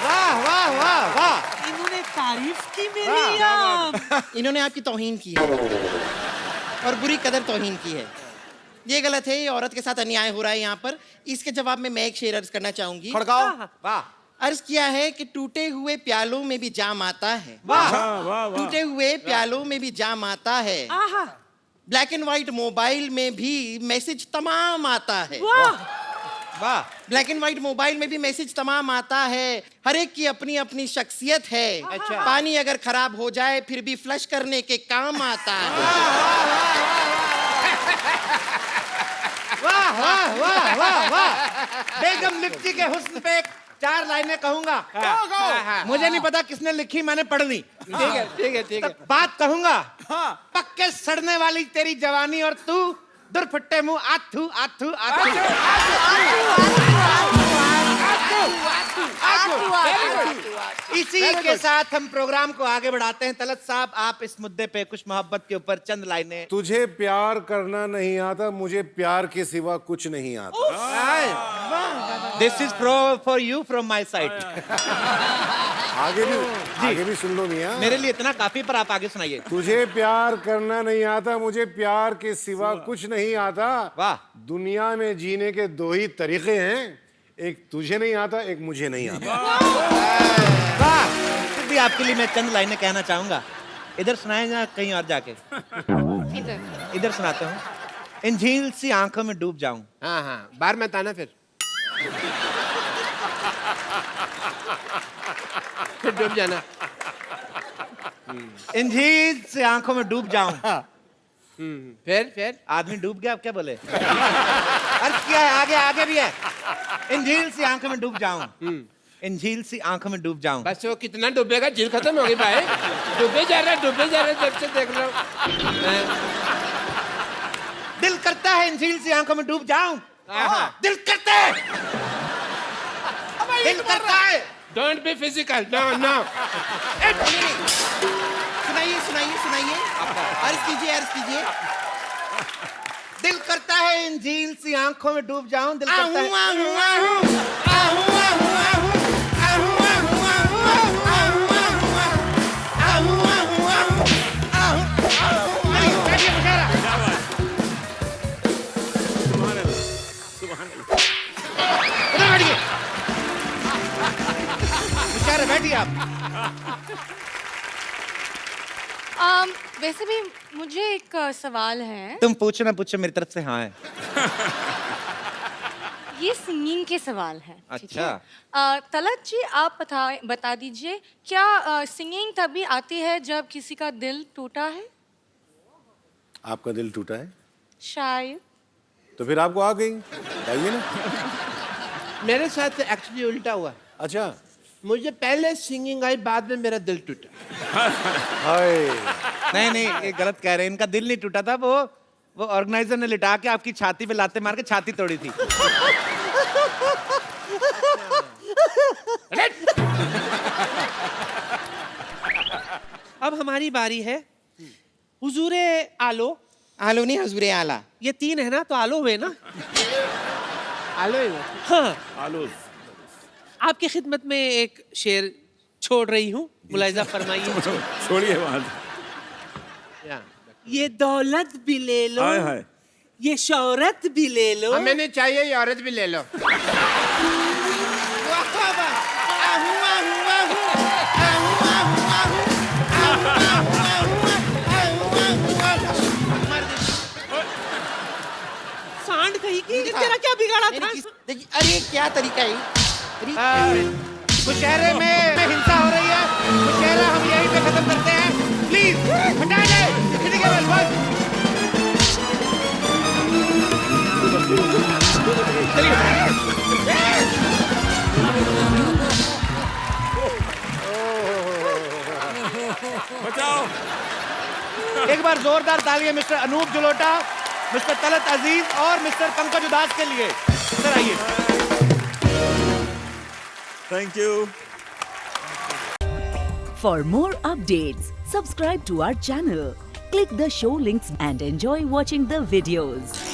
वाह वाह वाह वाह, इन्होंने तारीफ की मेरी। इन्होंने आपकी तौहीन की है और बुरी कदर तौहीन की है। ये गलत है, ये औरत के साथ अन्याय हो रहा है यहाँ पर। इसके जवाब में मैं एक शेर अर्ज करना चाहूंगी। खड़काओ। वाह अर्ज किया है कि टूटे हुए प्यालों में भी जाम आता है। वाह टूटे हुए प्यालों में भी जाम आता है। ब्लैक एंड व्हाइट मोबाइल में भी मैसेज तमाम आता है। वाह, ब्लैक एंड व्हाइट मोबाइल में भी मैसेज तमाम आता है। हर एक की अपनी अपनी शख्सियत है। अच्छा। पानी अगर खराब हो जाए फिर भी फ्लश करने के काम आता है। वाह वाह वाह वाह वाह, बेगम लिप्टी के हुस्न पे 4 लाइनें कहूंगा। मुझे नहीं पता किसने लिखी, मैंने पढ़ ली। ठीक है ठीक है ठीक है। बात कहूंगा, पक्के सड़ने वाली तेरी जवानी और तू दुरफट्टे मुंह आथू आथू आथू। इसी के साथ हम प्रोग्राम को आगे बढ़ाते हैं। तलत साहब, आप इस मुद्दे पे कुछ मोहब्बत के ऊपर चंद लाइनें। तुझे प्यार करना नहीं आता, मुझे प्यार के सिवा कुछ नहीं आता। This is for you from my side. आगे भी सुन लो मियां। मेरे लिए इतना काफी, पर आप आगे सुनाइए। तुझे प्यार करना नहीं आता, मुझे प्यार के सिवा कुछ नहीं आता। वाह। दुनिया में जीने के 2 ही तरीके हैं, एक तुझे नहीं आता, एक मुझे नहीं आता। वाह, फिर भी आपके लिए मैं चंद लाइनें कहना चाहूंगा। इधर सुनाए या कहीं और जाके? इधर सुनाते हूँ। इन झील सी आंखों में डूब जाऊं। हाँ हाँ, बाहर मत आना फिर डूब जाना। इन झील से आंखों में डूब जाऊं। फिर आदमी डूब गया, अब क्या बोले? अर्थ किया है, आगे आगे भी है। इन झील सी आंखों में डूब जाऊं। इन झील सी आंखों में डूब जाऊं। बस वो कितना डूबेगा, झील खत्म होगी भाई। डूबे जा रहा जब से देख रहा हूँ। दिल करता है इन झील सी आंखों में डूब जाऊं। दिल करता है, दिल करता है। Don't be physical, no no. सुनाइए सुनाइए सुनाइए, अर्ज कीजिए अर्ज कीजिए। दिल करता है इन झील सी आंखों में डूब जाऊं। दिल करता है। बैठिए आप। वैसे भी मुझे एक सवाल है। तुम पूछो ना पूछो, मेरी तरफ से हाँ है। ये सिंगिंग के सवाल है। ठीक है? अच्छा। तलत जी, आप बता दीजिए, क्या सिंगिंग तभी आती है जब किसी का दिल टूटा है? आपका दिल टूटा है शायद। तो फिर आपको आ गई, बताइए ना। मेरे साथ एक्चुअली उल्टा हुआ। अच्छा। मुझे पहले सिंगिंग आई, बाद में मेरा दिल टूटा। नहीं नहीं, ये गलत कह रहे हैं। इनका दिल नहीं टूटा था, वो ऑर्गेनाइजर ने लिटा के आपकी छाती पे लाते मार के छाती तोड़ी थी। अब हमारी बारी है। हुजूरे आलो। आलो नहीं, हुजूरे आला। ये 3 है ना, तो आलो हुए ना। आलो ही। हाँ, आलो। आपकी खिदमत में एक शेर छोड़ रही हूँ, मुलाहिजा फरमाइए। छोड़िए बात। ये दौलत भी ले लो, हाय हाय। ये शौहरत भी ले लो। हमें नहीं चाहिए, ये औरत भी ले लो। सांड कहीं की, तेरा क्या बिगाड़ा था? अरे क्या तरीका है? मुशहरे में हिंसा हो रही है। मुशहरा हम यहीं पे खत्म करते हैं। प्लीज हटा दे। बचाओ। एक बार जोरदार तालियां मिस्टर अनूप जलोटा, मिस्टर तलत अजीज और मिस्टर पंकज उदास के लिए। सर आइए। Thank you. For more updates, subscribe to our channel, click the show links and enjoy watching the videos.